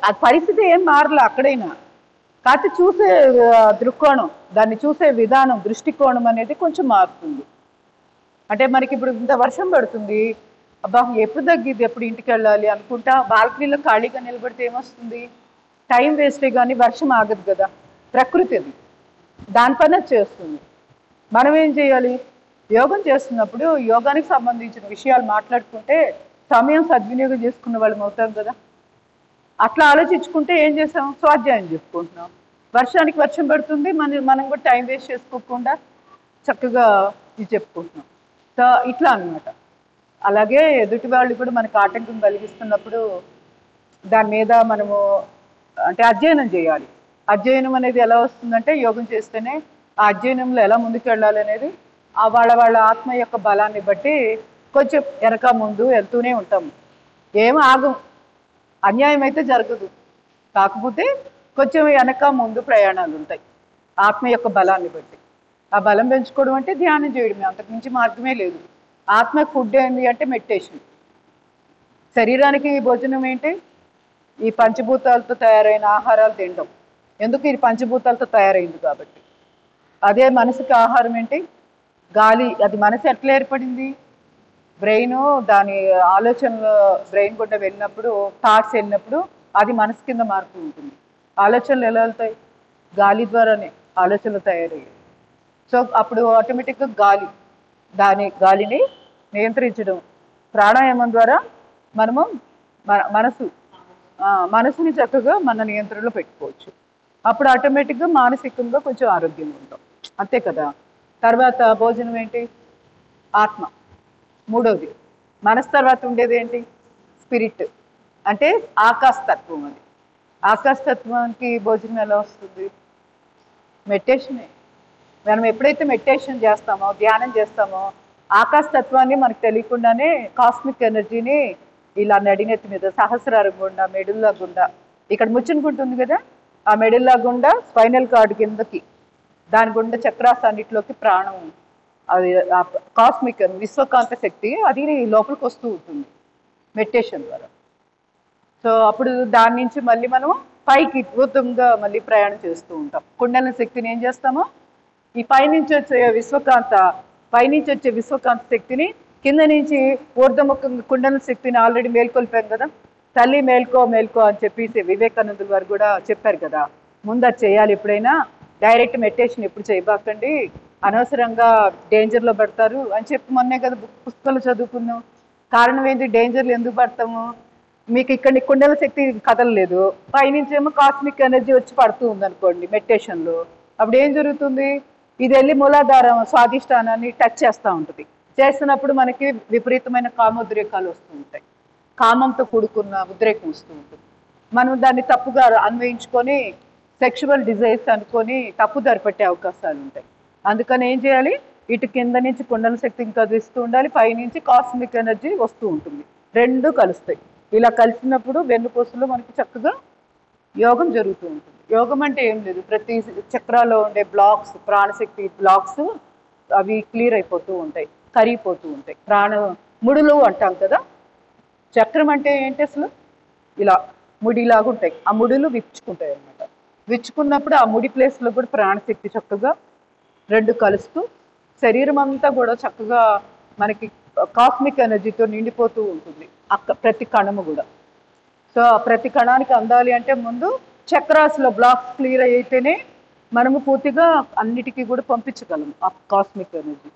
ఆ పరిస్థితి ఏం మారలే అక్కడైనా, కాకపోతే చూసే దృక్కోణం, దాన్ని చూసే విధానం, దృష్టికోణం అనేది కొంచెం మారుతుంది. అంటే మనకి ఇప్పుడు ఇంత వర్షం పడుతుంది, అబ్బా ఎప్పుడు తగ్గిద్ది, ఎప్పుడు ఇంటికి వెళ్ళాలి అనుకుంటా బాల్కనీలో ఖాళీగా నిలబడితే ఏమొస్తుంది? టైం వేస్టే కానీ వర్షం ఆగదు కదా. ప్రకృతి అది, దాని పని అది చేస్తుంది. మనం ఏం చేయాలి? యోగం చేస్తున్నప్పుడు యోగానికి సంబంధించిన విషయాలు మాట్లాడుకుంటే సమయం సద్వినియోగం చేసుకున్న వాళ్ళం అవుతాం కదా. అట్లా ఆలోచించుకుంటే ఏం చేసాం? స్వాధ్యాయం చెప్పుకుంటున్నాం. వర్షానికి వర్షం పడుతుంది, మనం కూడా టైం వేస్ట్ చేసుకోకుండా చక్కగా ఇది చెప్పుకుంటున్నాం. సో ఇట్లా అనమాట. అలాగే ఎదుటి వాళ్ళు కూడా మనకు ఆటంకం కలిగిస్తున్నప్పుడు దాని మీద మనము అంటే అధ్యయనం చేయాలి. అధ్యయనం అనేది ఎలా వస్తుందంటే యోగం చేస్తేనే ఆ అధ్యయనంలో ఎలా ముందుకు వెళ్ళాలి అనేది వాళ్ళ ఆత్మ యొక్క బలాన్ని బట్టి కొంచెం వెనక ముందు వెళ్తూనే ఉంటాము. ఏం ఆగం, అన్యాయం అయితే జరగదు, కాకపోతే కొంచెం వెనక ముందు ప్రయాణాలు ఉంటాయి ఆత్మ యొక్క బలాన్ని బట్టి. ఆ బలం పెంచుకోవడం అంటే ధ్యానం చేయడమే, అంతకుమించి మార్గమే లేదు. ఆత్మ ఫుడ్ ఏంటి అంటే మెడిటేషన్. శరీరానికి భోజనం ఏంటి? ఈ పంచభూతాలతో తయారైన ఆహారాలు తినడం. ఎందుకు? ఇది పంచభూతాలతో తయారైంది కాబట్టి. అదే మనసుకి ఆహారం ఏంటి? గాలి. అది మనసు ఎట్లా ఏర్పడింది? బ్రెయిన్ దాని ఆలోచనలు బ్రెయిన్ గుండా వెళ్ళినప్పుడు, థాట్స్ వెళ్ళినప్పుడు అది మనసు కింద మారుతూ ఉంటుంది. ఆలోచనలు ఎలా వెళ్తాయి? గాలి ద్వారానే ఆలోచనలు తయారయ్యాయి. సో అప్పుడు ఆటోమేటిక్గా గాలిని నియంత్రించడం, ప్రాణాయామం ద్వారా మనము మనసుని చక్కగా మన నియంత్రణలో పెట్టుకోవచ్చు. అప్పుడు ఆటోమేటిక్గా మానసికంగా కొంచెం ఆరోగ్యంగా ఉంటాం, అంతే కదా. తర్వాత భోజనం ఏంటి? ఆత్మ. మూడవది మనసు. తర్వాత ఉండేది ఏంటి? స్పిరిట్, అంటే ఆకాశతత్వం. అది ఆకాశతత్వానికి భోజనం ఎలా వస్తుంది? మెడిటేషనే. మనం ఎప్పుడైతే మెడిటేషన్ చేస్తామో, ధ్యానం చేస్తామో, ఆకాశతత్వాన్ని మనకు తెలియకుండానే కాస్మిక్ ఎనర్జీని ఇలా నడినెత్తి మీద సహస్రారం గుండా, మెడుల్లా గుండా, ఇక్కడ ముచ్చునుకుంటుంది కదా, ఆ మెడుల్లా గుండా స్పైనల్ కార్డ్ కిందకి, దాని గుండా చక్రాస్ అన్నిటిలోకి ప్రాణం, అది కాస్మిక్ విశ్వకాంత శక్తి అది లోపలికి వస్తూ ఉంటుంది మెడిటేషన్ ద్వారా. సో అప్పుడు దాని నుంచి మళ్ళీ మనం పైకి ఊర్ధంగా మళ్ళీ ప్రయాణం చేస్తూ ఉంటాం. కుండలిని శక్తిని ఏం చేస్తామో, ఈ పైనుంచి వచ్చే విశ్వకాంత శక్తిని కింద నుంచి ఊర్ధముఖంగా కుండలిని శక్తిని ఆల్రెడీ మేల్కొల్పాం కదా. తల్లి మేల్కో మేల్కో అని చెప్పేసి వివేకానందుల వారు కూడా చెప్పారు కదా. ముందు అది చేయాలి. ఎప్పుడైనా డైరెక్ట్ మెడిటేషన్ ఎప్పుడు చేయబాకండి, అనవసరంగా డేంజర్లో పడతారు అని చెప్పి మొన్నే కదా పుస్తకాలు చదువుకున్నాం. కారణం ఏంటి? డేంజర్లు ఎందుకు పడతాము? మీకు ఇక్కడ కుండల శక్తి కదలలేదు, పైనుంచి ఏమో కాస్మిక్ ఎనర్జీ వచ్చి పడుతూ ఉందనుకోండి మెడిటేషన్లో. అప్పుడు ఏం జరుగుతుంది? ఇది వెళ్ళి మూలాధారం స్వాధిష్టానాన్ని టచ్ చేస్తూ ఉంటుంది. చేస్తున్నప్పుడు మనకి విపరీతమైన కామోద్రేకాలు వస్తూ ఉంటాయి, కామంతో కూడుకున్న ఉద్రేకం వస్తూ ఉంటుంది. మనం దాన్ని తప్పుగా అన్వయించుకొని సెక్షువల్ డిజైర్స్ అనుకొని తప్పు దరిపట్టే అవకాశాలు ఉంటాయి. అందుకని ఏం చేయాలి? ఇటు కింద నుంచి కుండల శక్తి ఇంకా ఇస్తూ ఉండాలి, పైనుంచి కాస్మిక్ ఎనర్జీ వస్తూ ఉంటుంది, రెండు కలుస్తాయి. ఇలా కలిసినప్పుడు వెన్నుపూసలో మనకి చక్కగా యోగం జరుగుతూ ఉంటుంది. యోగం అంటే ఏం లేదు, ప్రతి చక్రాల్లో ఉండే బ్లాక్స్, ప్రాణశక్తి బ్లాక్స్ అవి క్లియర్ అయిపోతూ ఉంటాయి, కరిగిపోతూ ఉంటాయి. ముడులు అంటాం కదా. చక్రం అంటే ఏంటి అసలు? ఇలా ముడిలాగా ఉంటాయి. ఆ ముడులు విచ్చుకుంటాయి అన్నమాట. విచ్చుకున్నప్పుడు ఆ ముడి ప్లేస్లో కూడా ప్రాణశక్తి చక్కగా రెండు కలుస్తూ శరీరం అంతా కూడా చక్కగా మనకి కాస్మిక్ ఎనర్జీతో నిండిపోతూ ఉంటుంది. ప్రతి కణము కూడా. సో ఆ ప్రతి కణానికి అందాలి అంటే ముందు చక్రాస్లో బ్లాక్స్ క్లియర్ అయితేనే మనము పూర్తిగా అన్నిటికీ కూడా పంపించగలము ఆ కాస్మిక్ ఎనర్జీ.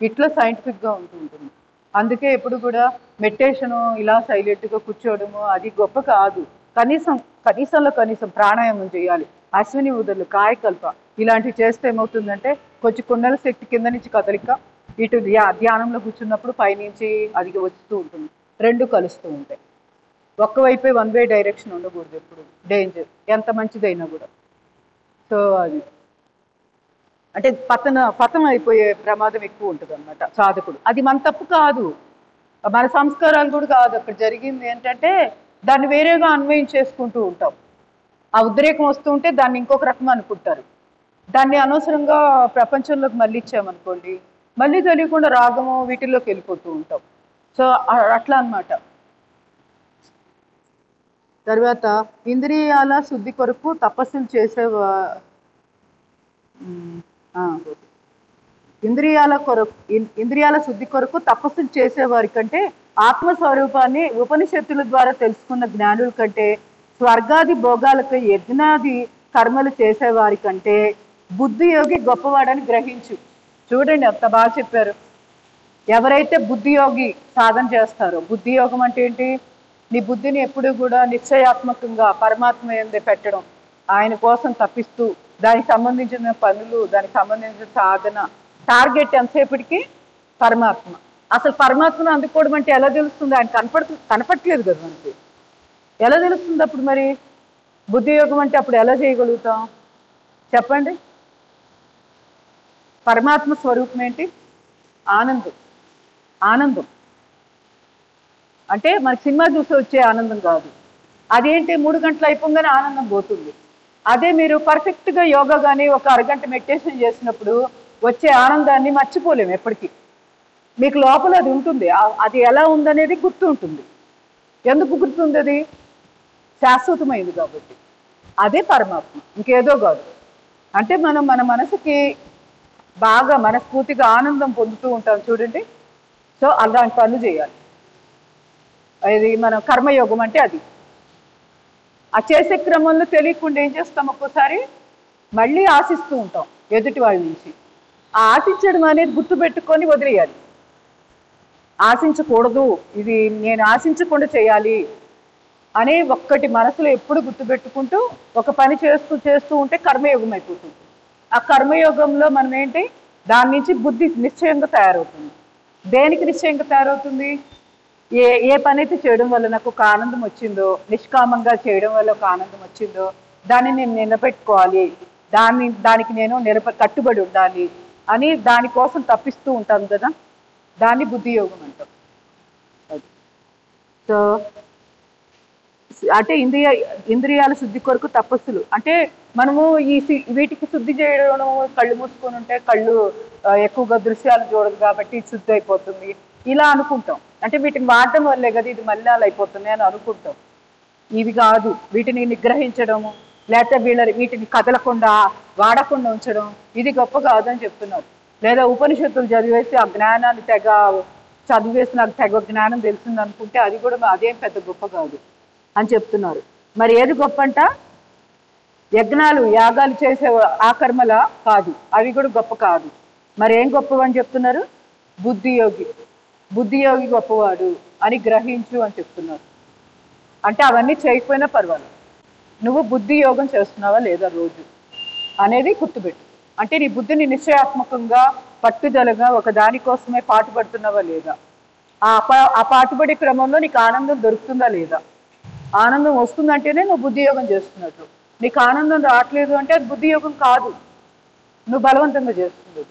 ఇట్లా సైంటిఫిక్గా ఉంటుంది. అందుకే ఎప్పుడు కూడా మెడిటేషను ఇలా సైలెంట్గా కూర్చోవడము అది గొప్ప కాదు. కనీసం ప్రాణాయామం చేయాలి. అశ్విని ఉదలు, కాయకల్ప ఇలాంటివి చేస్తే ఏమవుతుందంటే కొంచెం కుండల శక్తి కింద నుంచి కదలిక, ఇటు ధ్యానంలో కూర్చున్నప్పుడు పైనుంచి అది వస్తూ ఉంటుంది. రెండు కలుస్తూ ఉంటాయి. ఒక్కవైపే వన్ వే డైరెక్షన్ ఉండకూడదు, ఎప్పుడు డేంజర్ ఎంత మంచిదైనా కూడా. సో అది అంటే పతనం అయిపోయే ప్రమాదం ఎక్కువ ఉంటుంది అన్నమాట సాధకుడు. అది మన తప్పు కాదు, మన సంస్కారాలు కూడా కాదు. అక్కడ జరిగింది ఏంటంటే దాన్ని వేరేగా అన్వయం చేసుకుంటూ ఉంటాం. ఆ ఉద్రేకం వస్తూ ఉంటే దాన్ని ఇంకొక రకం అనుకుంటారు. దాన్ని అనవసరంగా ప్రపంచంలోకి మళ్ళీ ఇచ్చామనుకోండి, మళ్ళీ తెలియకుండా రాగము వీటిల్లోకి వెళ్ళిపోతూ ఉంటాం. సో అట్లా అన్నమాట. తర్వాత ఇంద్రియాల శుద్ధి కొరకు తపస్సులు ఇంద్రియాల శుద్ధి కొరకు తపస్సులు చేసేవారి కంటే, ఆత్మస్వరూపాన్ని ఉపనిషత్తుల ద్వారా తెలుసుకున్న జ్ఞానుల కంటే, స్వర్గాది భోగాలకు యజ్ఞాది కర్మలు చేసేవారి కంటే బుద్ధి యోగి గొప్పవాడని గ్రహించు. చూడండి ఎంత బాగా చెప్పారు. ఎవరైతే బుద్ధియోగి సాధన చేస్తారో, బుద్ధి యోగం అంటే ఏంటి? నీ బుద్ధిని ఎప్పుడు కూడా నిశ్చయాత్మకంగా పరమాత్మ యందే పెట్టడం, ఆయన కోసం తప్పిస్తూ దానికి సంబంధించిన పనులు, దానికి సంబంధించిన సాధన, టార్గెట్ ఎంతసేపటికి పరమాత్మ. అసలు పరమాత్మను అందుకోవడం అంటే ఎలా తెలుస్తుంది? ఆయన కనపడట్లేదు కదా మనకి. ఎలా తెలుస్తుంది అప్పుడు? మరి బుద్ధి యోగం అంటే అప్పుడు ఎలా చేయగలుగుతాం చెప్పండి? పరమాత్మ స్వరూపం ఏంటి? ఆనందం. ఆనందం అంటే మనకి సినిమా చూసి వచ్చే ఆనందం కాదు. అదేంటి 3 గంటలు అయిపోగానే ఆనందం పోతుంది. అదే మీరు పర్ఫెక్ట్గా యోగా కానీ ఒక అరగంట మెడిటేషన్ చేసినప్పుడు వచ్చే ఆనందాన్ని మర్చిపోలేము ఎప్పటికీ. మీకు లోపల అది ఉంటుంది. అది ఎలా ఉందనేది గుర్తు ఉంటుంది. ఎందుకు గుర్తుంది? అది శాశ్వతమైంది కాబట్టి. అదే పరమాత్మ, ఇంకేదో కాదు. అంటే మనం మన మనసుకి బాగా మనస్ఫూర్తిగా ఆనందం పొందుతూ ఉంటాం చూడండి. సో అలాంటి పనులు చేయాలి. అది మన కర్మయోగం అంటే అది. ఆ చేసే క్రమంలో తెలియకుండా ఏం చేస్తాం, ఒక్కోసారి మళ్ళీ ఆశిస్తూ ఉంటాం ఎదుటి వాళ్ళ నుంచి. ఆ ఆశించడం అనేది గుర్తుపెట్టుకొని వదిలేయాలి. ఆశించకూడదు, ఇది నేను ఆశించకుండా చేయాలి అనే ఒక్కటి మనసులో ఎప్పుడు గుర్తుపెట్టుకుంటూ ఒక పని చేస్తూ ఉంటే కర్మయోగం అయిపోతుంది. ఆ కర్మయోగంలో మనం ఏంటి, దాని నుంచి బుద్ధి నిశ్చయంగా తయారవుతుంది. దేనికి నిశ్చయంగా తయారవుతుంది? ఏ పని అయితే చేయడం వల్ల నాకు ఒక ఆనందం వచ్చిందో, నిష్కామంగా చేయడం వల్ల ఒక ఆనందం వచ్చిందో, దాన్ని నేను నిలబెట్టుకోవాలి, దానికి నేను కట్టుబడి ఉండాలి అని దానికోసం తప్పిస్తూ ఉంటాం కదా, దాన్ని బుద్ధి యోగం అంటాం. సో అంటే ఇంద్రియాల శుద్ధి కొరకు తపస్సులు అంటే మనము వీటికి శుద్ధి చేయడం, కళ్ళు మూసుకొని ఉంటే కళ్ళు ఎక్కువగా దృశ్యాలు చూడదు కాబట్టి శుద్ధి అయిపోతుంది ఇలా అనుకుంటాం. అంటే వీటిని వాడటం వల్లే కదా ఇది మలినాలు అయిపోతుంది అని అనుకుంటాం. ఇవి కాదు. వీటిని నిగ్రహించడము, లేకపోతే వీటిని కదలకుండా వాడకుండా ఉంచడం ఇది గొప్ప కాదని చెప్తున్నారు. లేదా ఉపనిషత్తులు చదివేసి ఆ జ్ఞానాన్ని చదివేసి నాకు తెగ జ్ఞానం తెలిసింది అనుకుంటే అది కూడా అదేం పెద్ద గొప్ప కాదు అని చెప్తున్నారు. మరి ఏది గొప్ప అంట? యజ్ఞాలు యాగాలు చేసే ఆ కర్మల కాదు, అవి కూడా గొప్ప కాదు. మరి ఏం గొప్పవని చెప్తున్నారు? బుద్ధియోగి గొప్పవాడు అని గ్రహించు అని చెప్తున్నారు. అంటే అవన్నీ చేయకపోయినా పర్వాలేదు, నువ్వు బుద్ధి యోగం చేస్తున్నావా లేదా రోజు అనేది గుర్తుపెట్టు. అంటే నీ బుద్ధిని నిశ్చయాత్మకంగా పట్టుదలగా ఒక దానికోసమే పాటుపడుతున్నావా లేదా, ఆ పాటుపడే క్రమంలో నీకు ఆనందం దొరుకుతుందా లేదా. ఆనందం వస్తుందంటేనే నువ్వు బుద్ధి యోగం చేస్తున్నట్టు. నీకు ఆనందం రావట్లేదు అంటే అది బుద్ధి యోగం కాదు, నువ్వు బలవంతంగా చేస్తుంది.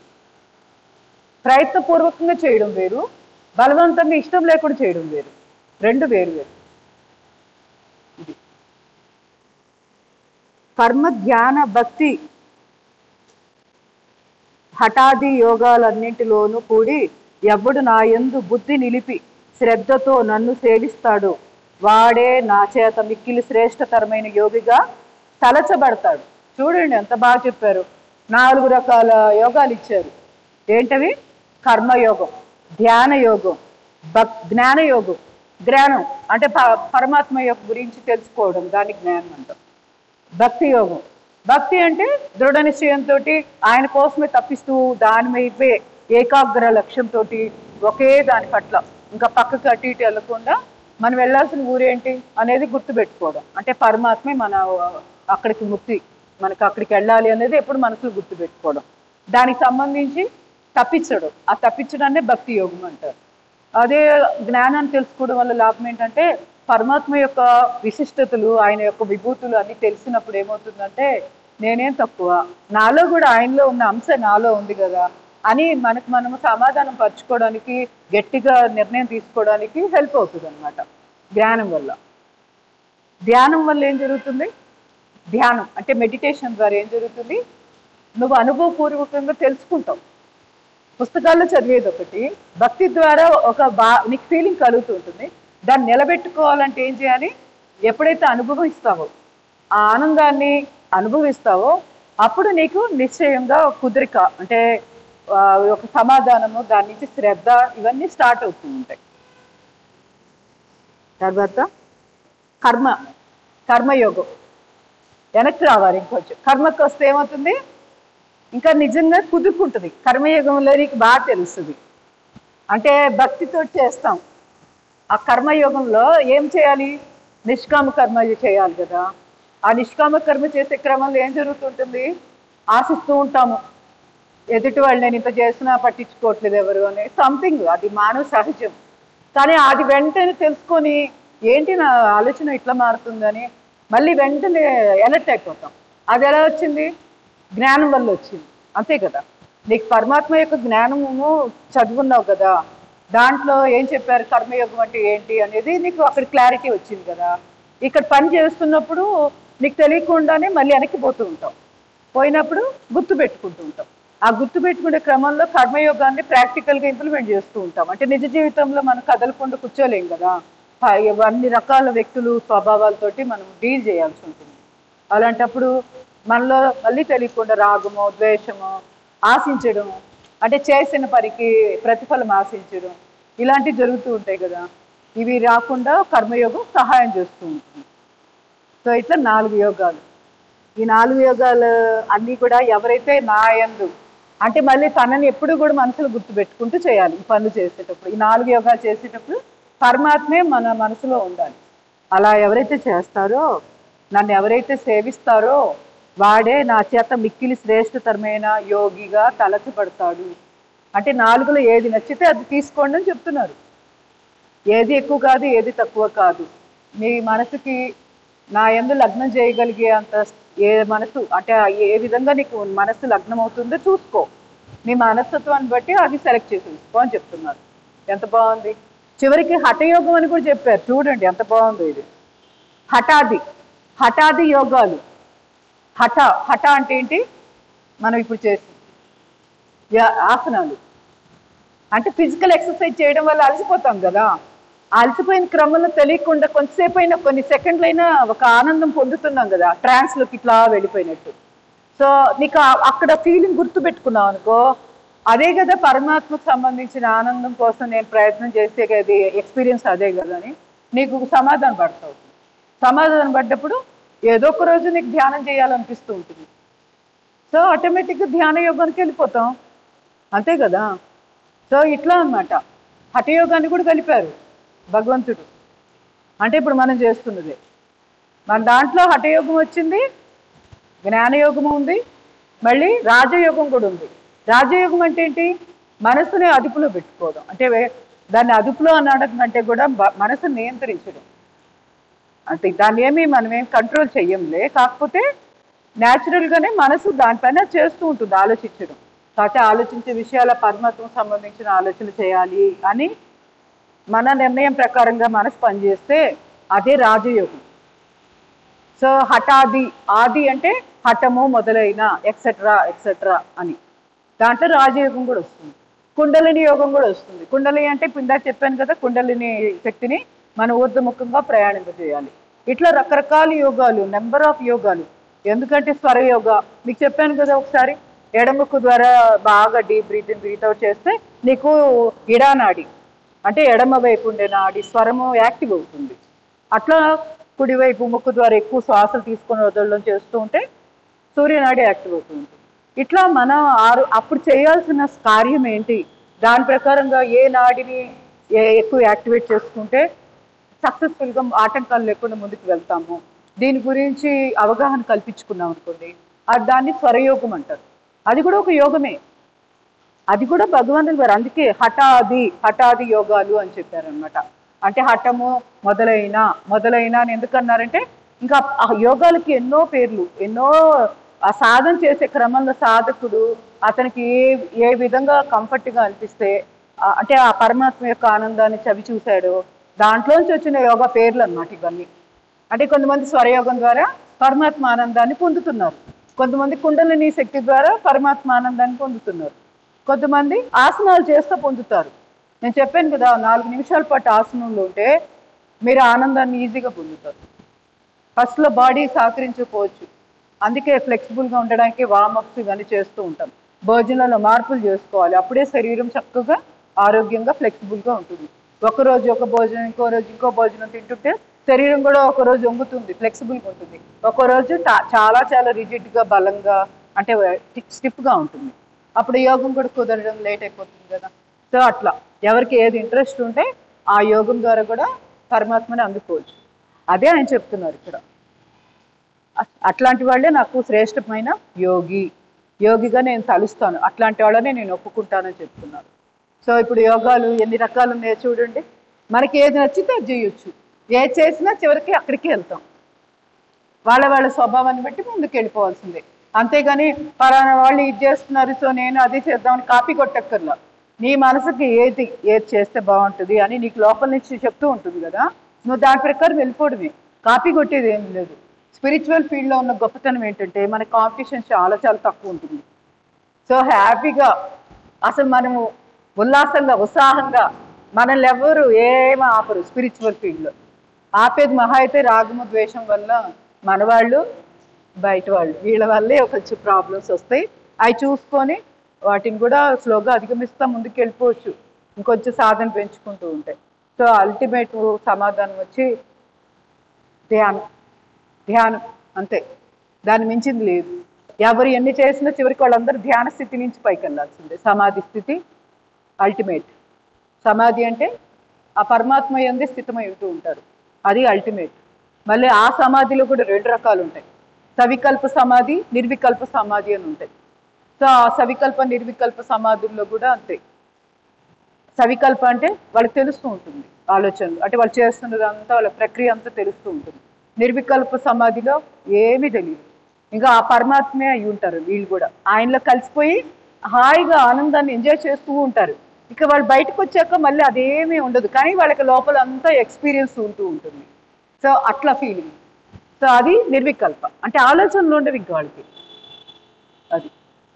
ప్రయత్నపూర్వకంగా చేయడం వేరు, బలవంతంగా ఇష్టం లేకుండా చేయడం వేరు, రెండు వేరు వేరు. ఇది కర్మ ధ్యాన భక్తి హఠాది యోగాలన్నింటిలోనూ కూడి ఎవడు నా యందు బుద్ధి నిలిపి శ్రద్ధతో నన్ను సేవిస్తాడో వాడే నా చేత మిక్కిలి శ్రేష్టతరమైన యోగిగా తలచబడతాడు. చూడండి ఎంత బాగా చెప్పారు. 4 రకాల యోగాలు ఇచ్చారు. ఏంటవి? కర్మయోగం, ధ్యాన యోగం, జ్ఞాన యోగం. జ్ఞానం అంటే పరమాత్మ యొక్క గురించి తెలుసుకోవడం, దాన్ని జ్ఞానం అంటాం. భక్తి యోగం, భక్తి అంటే దృఢ నిశ్చయంతో ఆయన కోసమే తప్పిస్తూ దాని మీదే ఏకాగ్ర లక్ష్యంతో ఒకే దాని పట్ల ఇంకా పక్కకు అటు ఇటు వెళ్ళకుండా మనం వెళ్ళాల్సిన ఊరేంటి అనేది గుర్తుపెట్టుకోవడం. అంటే పరమాత్మే మన అక్కడికి ముక్తి, మనకు అక్కడికి వెళ్ళాలి అనేది ఎప్పుడు మనసులో గుర్తుపెట్టుకోవడం. దానికి సంబంధించి తప్పించడం, ఆ తప్పించడాన్నే భక్తి యోగం అంటారు. అదే జ్ఞానాన్ని తెలుసుకోవడం వల్ల లాభం ఏంటంటే పరమాత్మ యొక్క విశిష్టతలు, ఆయన యొక్క విభూతులు అన్ని తెలిసినప్పుడు ఏమవుతుందంటే నేనేం తక్కువ, నాలో కూడా ఆయనలో ఉన్న అంశ నాలో ఉంది కదా అని మనము సమాధానం పరచుకోవడానికి, గట్టిగా నిర్ణయం తీసుకోవడానికి హెల్ప్ అవుతుంది అనమాట ధ్యానం వల్ల. ధ్యానం వల్ల ఏం జరుగుతుంది? ధ్యానం అంటే మెడిటేషన్ ద్వారా ఏం జరుగుతుంది? నువ్వు అనుభవపూర్వకంగా తెలుసుకుంటావు. పుస్తకాల్లో చదివేది ఒకటి, భక్తి ద్వారా నీకు ఫీలింగ్ కలుగుతూ ఉంటుంది. దాన్ని నిలబెట్టుకోవాలంటే ఏం చేయాలి? ఎప్పుడైతే అనుభవిస్తావో, ఆ ఆనందాన్ని అనుభవిస్తావో అప్పుడు నీకు నిశ్చయంగా కుదిరిక అంటే ఒక సమాధానము, దాని నుంచి శ్రద్ధ, ఇవన్నీ స్టార్ట్ అవుతూ ఉంటాయి. తర్వాత కర్మయోగం. వెనక్కి రావాలి ఇంకొంచెం. కర్మకు వస్తే ఏమవుతుంది? ఇంకా నిజంగా కుదురుకుంటుంది. కర్మయోగంలో నీకు బాగా తెలుస్తుంది. అంటే భక్తితో చేస్తాం. ఆ కర్మయోగంలో ఏం చేయాలి? నిష్కామ కర్మ చేయాలి కదా. ఆ నిష్కామ కర్మ చేసే క్రమంలో ఏం జరుగుతుంటుంది? ఆశిస్తూ ఉంటాము, ఎదుటి వాళ్ళు నేను ఇంత చేసినా పట్టించుకోవట్లేదు ఎవరు అని, సంథింగ్, అది మానవ సహజం. కానీ అది వెంటనే తెలుసుకొని ఏంటి నా ఆలోచన ఇట్లా మారుతుందని మళ్ళీ వెంటనే ఎలర్ట్ అయిపోతాం. అది ఎలా వచ్చింది? జ్ఞానం వల్ల వచ్చింది, అంతే కదా. నీకు పరమాత్మ యొక్క జ్ఞానము చదువున్నావు కదా, దాంట్లో ఏం చెప్పారు, కర్మయోగం అంటే ఏంటి అనేది నీకు అక్కడ క్లారిటీ వచ్చింది కదా. ఇక్కడ పని చేస్తున్నప్పుడు నీకు తెలియకుండానే మళ్ళీ వెనక్కి పోతూ ఉంటాం, పోయినప్పుడు గుర్తు పెట్టుకుంటూ ఉంటాం. ఆ గుర్తు పెట్టుకునే క్రమంలో కర్మయోగాన్ని ప్రాక్టికల్గా ఇంప్లిమెంట్ చేస్తూ ఉంటాం. అంటే నిజ జీవితంలో మనం కదలకుండా కూర్చోలేం కదా. అన్ని రకాల వ్యక్తులు, స్వభావాలతోటి మనం డీల్ చేయాల్సి ఉంటుంది. అలాంటప్పుడు మనలో మళ్ళీ తెలియకుండా రాగమో, ద్వేషమో, ఆశించడం, అంటే చేసిన పనికి ప్రతిఫలం ఆశించడం, ఇలాంటివి జరుగుతూ ఉంటాయి కదా. ఇవి రాకుండా కర్మయోగం సహాయం చేస్తూ ఉంటుంది. సో ఇట్లా 4 యోగాలు. ఈ 4 యోగాలు అన్నీ కూడా ఎవరైతే నా యందు అంటే మళ్ళీ తనని ఎప్పుడు కూడా మనసులో గుర్తుపెట్టుకుంటూ చేయాలి. ఈ పనులు చేసేటప్పుడు, ఈ 4 యోగాలు చేసేటప్పుడు పరమాత్మే మన మనసులో ఉండాలి. అలా ఎవరైతే చేస్తారో, నన్ను ఎవరైతే సేవిస్తారో వాడే నా చేత మిక్కిలి శ్రేష్టతరమైన యోగిగా తలచబడతాడు. అంటే 4లో ఏది నచ్చితే అది తీసుకోండి అని చెప్తున్నారు. ఏది ఎక్కువ కాదు, ఏది తక్కువ కాదు. మీ మనసుకి నా యందు లగ్నం చేయగలిగే అంత ఏ మనసు అంటే ఏ విధంగా నీకు మనసు లగ్నం అవుతుందో చూసుకో. నీ మనస్తత్వాన్ని బట్టి అది సెలెక్ట్ చేసి చూసుకో అని చెప్తున్నారు. ఎంత బాగుంది. చివరికి హఠయోగం అని కూడా చెప్పారు. చూడండి ఎంత బాగుందో ఇది. హఠాది యోగాలు. హఠ అంటే ఏంటి? మనం ఇప్పుడు చేసి ఆసనాలు అంటే ఫిజికల్ ఎక్సర్సైజ్ చేయడం వల్ల అలసిపోతాం కదా. అలసిపోయిన క్రమంలో తెలియకుండా కొంతసేపు అయినా, కొన్ని సెకండ్లు అయినా ఒక ఆనందం పొందుతున్నాం కదా, ట్రాన్స్లోకి ఇట్లా వెళ్ళిపోయినట్టు. సో నీకు అక్కడ ఫీలింగ్ గుర్తుపెట్టుకున్నావు అనుకో, అదే కదా పరమాత్మకు సంబంధించిన ఆనందం కోసం నేను ప్రయత్నం చేస్తే అది ఎక్స్పీరియన్స్ అదే కదా అని నీకు సమాధానం పడతావు. సమాధానం పడ్డప్పుడు ఏదో ఒక రోజు నీకు ధ్యానం చేయాలనిపిస్తూ ఉంటుంది. సో ఆటోమేటిక్గా ధ్యాన యోగానికి వెళ్ళిపోతాం, అంతే కదా. సో ఇట్లా అన్నమాట. హఠయోగాన్ని కూడా కలిపారు భగవంతుడు. అంటే ఇప్పుడు మనం చేస్తున్నదే. మన దాంట్లో హఠయోగం వచ్చింది, జ్ఞానయోగం ఉంది, మళ్ళీ రాజయోగం కూడా ఉంది. రాజయోగం అంటే ఏంటి? మనసుని అదుపులో పెట్టుకోవడం. అంటే దాన్ని అదుపులో అనడం కంటే కూడా మనసుని నియంత్రించడం. అంటే దాన్ని మనమేం కంట్రోల్ చెయ్యంలే, కాకపోతే న్యాచురల్గానే మనసు దానిపైన చేస్తూ ఉంటుంది, ఆలోచించడం. కాకపోతే ఆలోచించే విషయాల పరమాత్మకు సంబంధించిన ఆలోచన చేయాలి అని మన నిర్ణయం ప్రకారంగా మనసు పనిచేస్తే అదే రాజయోగం. సో ఆది అంటే హఠము మొదలైన ఎక్సెట్రా ఎక్సెట్రా అని. దాంట్లో రాజయోగం కూడా వస్తుంది. కుండలిని యోగం కూడా వస్తుంది. కుండలిని అంటే కింద చెప్పాను కదా, కుండలిని శక్తిని మనం ఊర్ధముఖంగా ప్రయాణింపజేయాలి. ఇట్లా రకరకాల యోగాలు, నెంబర్ ఆఫ్ యోగాలు. ఎందుకంటే స్వర యోగా మీకు చెప్పాను కదా ఒకసారి, ఎడముక్కు ద్వారా బాగా డీప్ బ్రీత్ అవుట్ చేస్తే నీకు ఇడానాడి అంటే ఎడమ వైపు ఉండే నాడి స్వరము యాక్టివ్ అవుతుంది. అట్లా కుడివైపు ముక్కు ద్వారా ఎక్కువ శ్వాసలు తీసుకొని వదలడం చేస్తూ ఉంటే సూర్యనాడి యాక్టివ్ అవుతూ ఉంటుంది. ఇట్లా మనం అప్పుడు చేయాల్సిన కార్యం ఏంటి, దాని ప్రకారంగా ఏ నాడిని ఎక్కువ యాక్టివేట్ చేసుకుంటే సక్సెస్ఫుల్గా ఆటంకాలు లేకుండా ముందుకు వెళ్తాము, దీని గురించి అవగాహన కల్పించుకున్నాం అనుకోండి, అది దాన్ని స్వరయోగం అంటారు. అది కూడా ఒక యోగమే, అది కూడా భగవంతుని వారు అందుకే హఠాది యోగాలు అని చెప్పారనమాట. అంటే హఠము మొదలైన అని ఎందుకన్నారంటే ఇంకా ఆ యోగాలకి ఎన్నో పేర్లు, ఎన్నో ఆ సాధన చేసే క్రమంలో సాధకుడు అతనికి ఏ విధంగా కంఫర్ట్గా అనిపిస్తే అంటే ఆ పరమాత్మ యొక్క ఆనందాన్ని చవి చూశాడు, దాంట్లోంచి వచ్చిన యోగా పేర్లు అన్నమాట ఇవన్నీ. అంటే కొంతమంది స్వరయోగం ద్వారా పరమాత్మ ఆనందాన్ని పొందుతున్నారు, కొంతమంది కుండలిని శక్తి ద్వారా పరమాత్మ ఆనందాన్ని పొందుతున్నారు, కొంతమంది ఆసనాలు చేస్తూ పొందుతారు. నేను చెప్పాను కదా 4 నిమిషాల పాటు ఆసనంలో ఉంటే మీరు ఆనందాన్ని ఈజీగా పొందుతారు. ఫస్ట్లో బాడీ సహకరించకపోవచ్చు, అందుకే ఫ్లెక్సిబుల్గా ఉండడానికి వార్మప్స్ ఇవన్నీ చేస్తూ ఉంటాం. భోజనంలో మార్పులు చేసుకోవాలి, అప్పుడే శరీరం చక్కగా ఆరోగ్యంగా ఫ్లెక్సిబుల్గా ఉంటుంది. ఒకరోజు ఒక భోజనం, ఇంకో రోజు ఇంకో భోజనం తింటుంటే శరీరం కూడా ఒకరోజు వంగుతుంది, ఫ్లెక్సిబుల్గా ఉంటుంది. ఒకరోజు చాలా రిజిడ్గా బలంగా అంటే స్టిఫ్గా ఉంటుంది. అప్పుడు యోగం కూడా కుదరడం లేట్ అయిపోతుంది కదా. సో అట్లా ఎవరికి ఏది ఇంట్రెస్ట్ ఉంటే ఆ యోగం ద్వారా కూడా పరమాత్మని అందుకోవచ్చు. అదే ఆయన చెప్తున్నారు ఇక్కడ. అట్లాంటి వాళ్ళే నాకు శ్రేష్టమైన యోగిగా నేను తలుస్తాను, అట్లాంటి వాళ్ళనే నేను ఒప్పుకుంటానని చెప్తున్నాను. సో ఇప్పుడు యోగాలు ఎన్ని రకాలు ఉన్నాయో చూడండి. మనకి ఏది నచ్చితే అది చేయొచ్చు, ఏది చేసినా చివరికి అక్కడికి వెళ్తాం. వాళ్ళ స్వభావాన్ని బట్టి ముందుకు వెళ్ళిపోవాల్సిందే. అంతేగాని పలానా వాళ్ళు ఇది చేస్తున్నారు సో నేను అది చేద్దామని కాపీ కొట్టక్కర్లా. నీ మనసుకి ఏది చేస్తే బాగుంటుంది అని నీకు లోపల నుంచి చెప్తూ ఉంటుంది కదా, నువ్వు దాని ప్రకారం వెళ్ళిపోవడమే, కాపీ కొట్టేది ఏం లేదు. స్పిరిచువల్ ఫీల్డ్లో ఉన్న గొప్పతనం ఏంటంటే మన కాంపిటీషన్ చాలా తక్కువ ఉంటుంది. సో హ్యాపీగా అసలు మనము ఉత్సాహంగా మనల్ని ఎవరు ఏమీ ఆపరు. స్పిరిచువల్ ఫీల్డ్లో ఆపేది మహా అయితే రాగము ద్వేషం వల్ల మన వాళ్ళు బయట వాళ్ళు వీళ్ళ వల్లే కొంచెం ప్రాబ్లమ్స్ వస్తాయి. అవి చూసుకొని వాటిని కూడా స్లోగా అధిగమిస్తా ముందుకు వెళ్ళిపోవచ్చు, ఇంకొంచెం సాధన పెంచుకుంటూ ఉంటాయి. సో అల్టిమేట్ సమాధానం వచ్చి ధ్యానం అంతే, దాన్ని మించింది లేదు. ఎవరు ఎన్ని చేసినా చివరికి వాళ్ళందరూ ధ్యాన స్థితి నుంచి పైకి వెళ్ళాల్సిందే. సమాధి స్థితి అల్టిమేట్. సమాధి అంటే ఆ పరమాత్మ యందే స్థితమై ఉంటూ ఉంటారు, అది అల్టిమేట్. మళ్ళీ ఆ సమాధిలో కూడా 2 రకాలు ఉంటాయి, సవికల్ప సమాధి, నిర్వికల్ప సమాధి అని ఉంటాయి. సో ఆ సవికల్ప నిర్వికల్ప సమాధుల్లో కూడా అంతే. సవికల్ప అంటే వాళ్ళకి తెలుస్తూ ఉంటుంది ఆలోచనలు, అంటే వాళ్ళు చేస్తున్నదంతా వాళ్ళ ప్రక్రియ అంతా తెలుస్తూ ఉంటుంది. నిర్వికల్ప సమాధిలో ఏమీ తెలియదు, ఇంకా ఆ పరమాత్మే అయి ఉంటారు వీళ్ళు కూడా. ఆయనలో కలిసిపోయి హాయిగా ఆనందాన్ని ఎంజాయ్ చేస్తూ ఉంటారు. ఇక వాళ్ళు బయటకు వచ్చాక మళ్ళీ అదేమీ ఉండదు, కానీ వాళ్ళకి లోపల అంతా ఎక్స్పీరియన్స్ ఉంటూ ఉంటుంది. సో అట్లా ఫీలింగ్. సో అది నిర్వికల్ప, అంటే ఆలోచనలు ఉండవు ఇంక వాళ్ళకి. అది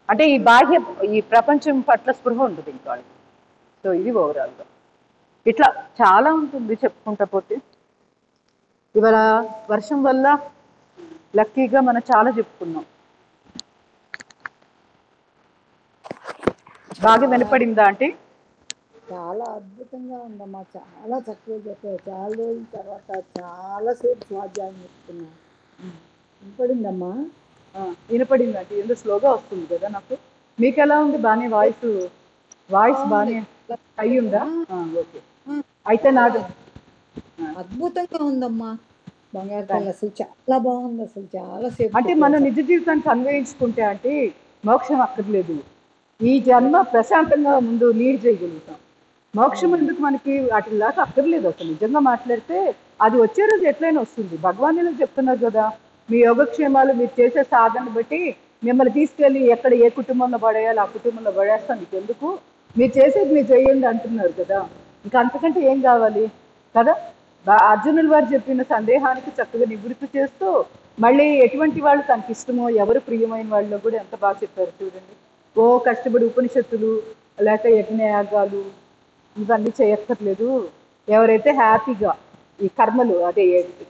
అంటే ఈ ప్రపంచం పట్ల స్పృహ ఉంటుంది ఇంక వాళ్ళకి. సో ఇది ఓవరాల్గా ఇట్లా చాలా ఉంటుంది చెప్పుకుంటా పోతే. ఇవాళ వర్షం వల్ల లక్కీగా మనం చాలా చెప్పుకున్నాం. బాగా వినపడిందా అంటే? చాలా అద్భుతంగా ఉందమ్మా, చాలా చక్కగా చెప్పావు. చాలా రోజుల తర్వాత చాలాసేపు స్వాధ్యాయం చెప్తున్నా. వినపడిందమ్మా? వినపడింది అంటే ఎందుకు స్లోగా వస్తుంది కదా నాకు. మీకు ఎలా ఉంది? బాగానే వాయిస్ బాగానే అయ్యుందా? ఓకే, అయితే నాది అద్భుతంగా ఉందమ్మా. బంగారు తల్లి అసలు చాలా బాగుంది, అసలు చాలా సేపు. అంటే మనం నిజ జీవితాన్ని అన్వయించుకుంటే అంటే మోక్షం అక్కర్లేదు, ఈ జన్మ ప్రశాంతంగా ముందు లీడ్ చేయగలుగుతాం. మోక్షం ఎందుకు మనకి వాటిలాగా అక్కర్లేదు అసలు. నిజంగా మాట్లాడితే అది వచ్చే రోజు ఎట్లయినా వస్తుంది. భగవాన్ చెప్తున్నారు కదా, మీ యోగక్షేమాలు మీరు చేసే సాధన బట్టి మిమ్మల్ని తీసుకెళ్ళి ఎక్కడ ఏ కుటుంబంలో పడేయాలి ఆ కుటుంబంలో పడేస్తాను, మీకు ఎందుకు, మీరు చేసేది మీరు చేయండి అంటున్నారు కదా. ఇంకా అంతకంటే ఏం కావాలి కదా. అర్జునుల వారు చెప్పిన సందేహానికి చక్కగా నివృత్తి చేస్తూ మళ్ళీ ఎటువంటి వాళ్ళు తనకి ఇష్టమో ఎవరు ప్రియమైన వాళ్ళు కూడా ఎంత బాగా చెప్పారు చూడండి. ఓ కష్టపడి ఉపనిషత్తులు లేక యజ్ఞయాగాలు ఇవన్నీ చేయక్కర్లేదు. ఎవరైతే హ్యాపీగా ఈ కర్మలు అదే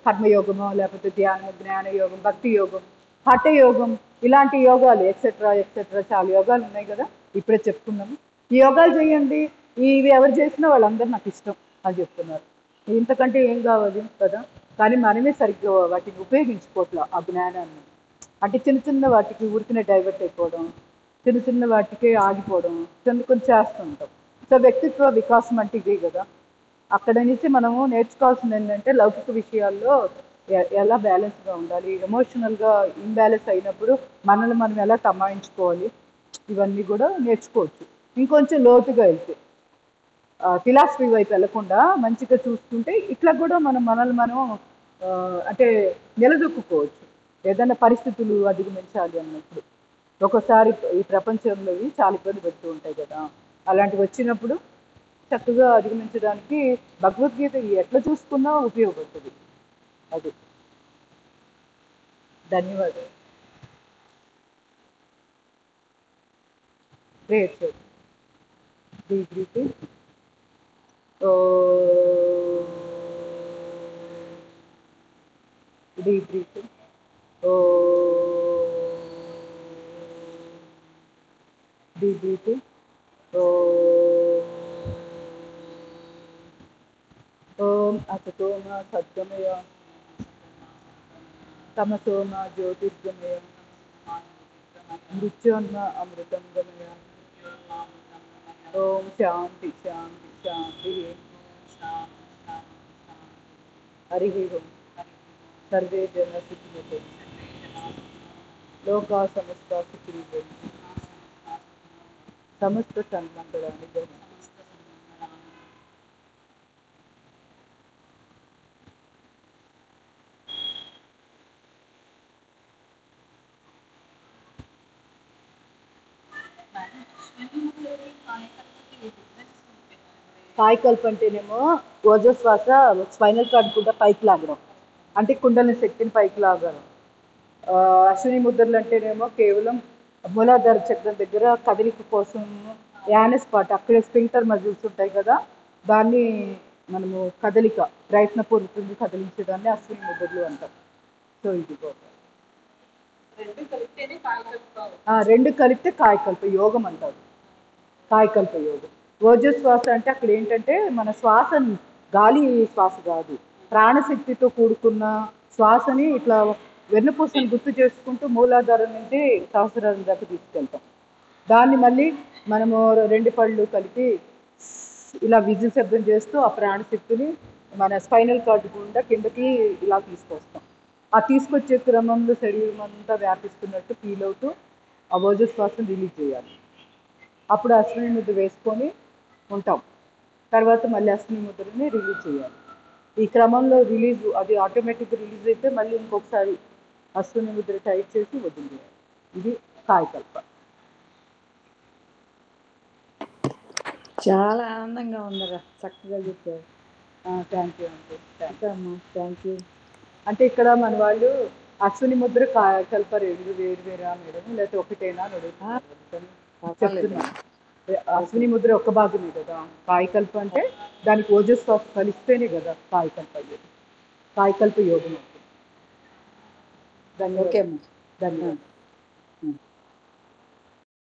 కర్మయోగమో లేకపోతే ధ్యానం జ్ఞాన యోగం భక్తి యోగం హఠయోగం ఇలాంటి యోగాలు ఎక్సెట్రా ఎక్సెట్రా చాలా యోగాలు ఉన్నాయి కదా, ఇప్పుడే చెప్పుకున్నాము. ఈ యోగాలు చేయండి, ఇవి ఎవరు చేసినా వాళ్ళందరూ నాకు ఇష్టం అని చెప్తున్నారు. ఇంతకంటే ఏం కావాలి కదా. కానీ మనమే సరిగ్గా వాటిని ఉపయోగించుకోవట్లే ఆ జ్ఞానాన్ని. అంటే చిన్న చిన్న వాటికి ఊరికనే డైవర్ట్ అయిపోవడం, చిన్న చిన్న వాటికే ఆగిపోవడం, కొన్ని చేస్తూ ఉంటాం. సో వ్యక్తిత్వ వికాసం అంటే ఇదే కదా. అక్కడ నుంచి మనము నేర్చుకోవాల్సింది ఏంటంటే లౌకిక విషయాల్లో ఎలా బ్యాలెన్స్గా ఉండాలి, ఎమోషనల్గా ఇంబ్యాలెన్స్ అయినప్పుడు మనల్ని మనం ఎలా తమాయించుకోవాలి, ఇవన్నీ కూడా నేర్చుకోవచ్చు. ఇంకొంచెం లోతుగా వెళ్తే ఫిలాసఫీ వైపు వెళ్లకుండా మంచిగా చూసుకుంటే ఇట్లా కూడా మనల్ని మనం అంటే నిలదొక్కుకోవచ్చు. ఏదైనా పరిస్థితులు అధిగమించాలి అన్నప్పుడు ఒక్కోసారి ఈ ప్రపంచంలో చాలా ఇబ్బంది పెడుతూ ఉంటాయి కదా, అలాంటివి వచ్చినప్పుడు చక్కగా అధిగమించడానికి భగవద్గీత ఎట్లా చూసుకున్నా ఉపయోగపడుతుంది. అది. ధన్యవాదాలు. Great. Deep breathing. Deep breathing. Deep breathing. ఓం అసతో మా సద్గమయ తమసో మా జ్యోతిర్గమయ మృత్యోన్మ అమృతం గమయ. ఓం శాంతి శాంతి శాంతి. హరి ఓం. సర్వే జన సుఖినో లోకా సమస్త సుఖినో సమస్త సన్మంగళాన్ని జయ. కాయకల్ప అంటేనేమో ఓజోశ్వాస స్పైనల్ కార్డ్ కూడా పైకి లాగడం, అంటే కుండలిని శక్తిని పైకి లాగడం. అశ్విని ముద్రలు అంటేనేమో కేవలం మూలాధార చక్రం దగ్గర కదలిక కోసం యానస్ పార్ట్ అక్కడే స్పింక్టర్ మజిల్స్ ఉంటాయి కదా, దాన్ని మనము కదలిక ప్రయత్నపూర్వకంగా కదిలించేదాన్ని అశ్విని ముద్రలు అంటాం. సో ఇది రెండు కలిపితే కాయకల్ప యోగం అంటారు. కాయకల్ప యోగం. ఓజోశ్వాస అంటే అక్కడ ఏంటంటే మన శ్వాస గాలి శ్వాస కాదు, ప్రాణశక్తితో కూడుకున్న శ్వాసని ఇట్లా వెన్నుపూసను గుర్తు చేసుకుంటూ మూలాధారం నుంచి సహస్రారం దాకా తీసుకెళ్తాం. దాన్ని మళ్ళీ మనము రెండు పళ్ళు కలిపి ఇలా విద్యుత్ శబ్దం చేస్తూ ఆ ప్రాణశక్తిని మన స్పైనల్ కార్డు గుండా కిందకి ఇలా తీసుకొస్తాం. ఆ తీసుకొచ్చే క్రమంలో శరీరం అంతా వ్యాపిస్తున్నట్టు ఫీల్ అవుతూ ఆ ఓజోశ్వాసను రిలీజ్ చేయాలి. అప్పుడు అశ్విని ముద్ర వేసుకొని ఉంటాం. తర్వాత మళ్ళీ అశ్విని ముద్రని రిలీజ్ చేయాలి. ఈ క్రమంలో రిలీజ్ అది ఆటోమేటిక్గా రిలీజ్ అయితే మళ్ళీ ఇంకొకసారి అశ్విని ముద్ర టైట్ చేసి వదిలేయాలి. ఇది కాయకల్ప. చాలా ఆనందంగా ఉందరా, చక్కగా చెప్పారు. థ్యాంక్ యూ అండి. Thank you. అంటే ఇక్కడ మన వాళ్ళు అశ్విని ముద్ర కాయకల్ప రెండు వేరు వేరా మేడం లేకపోతే ఒకటేనా అని చెప్తున్నాను. అశ్విని ముద్ర ఒక్క భాగమే కదా, కాయకల్ప అంటే దానికి ఓజస్సు కలిస్తేనే కదా కాయకల్ప యోగం. కాయకల్ప యోగం. ధన్యవాదాలు. ఓకే అమ్మా. ధన్యవాదాలు.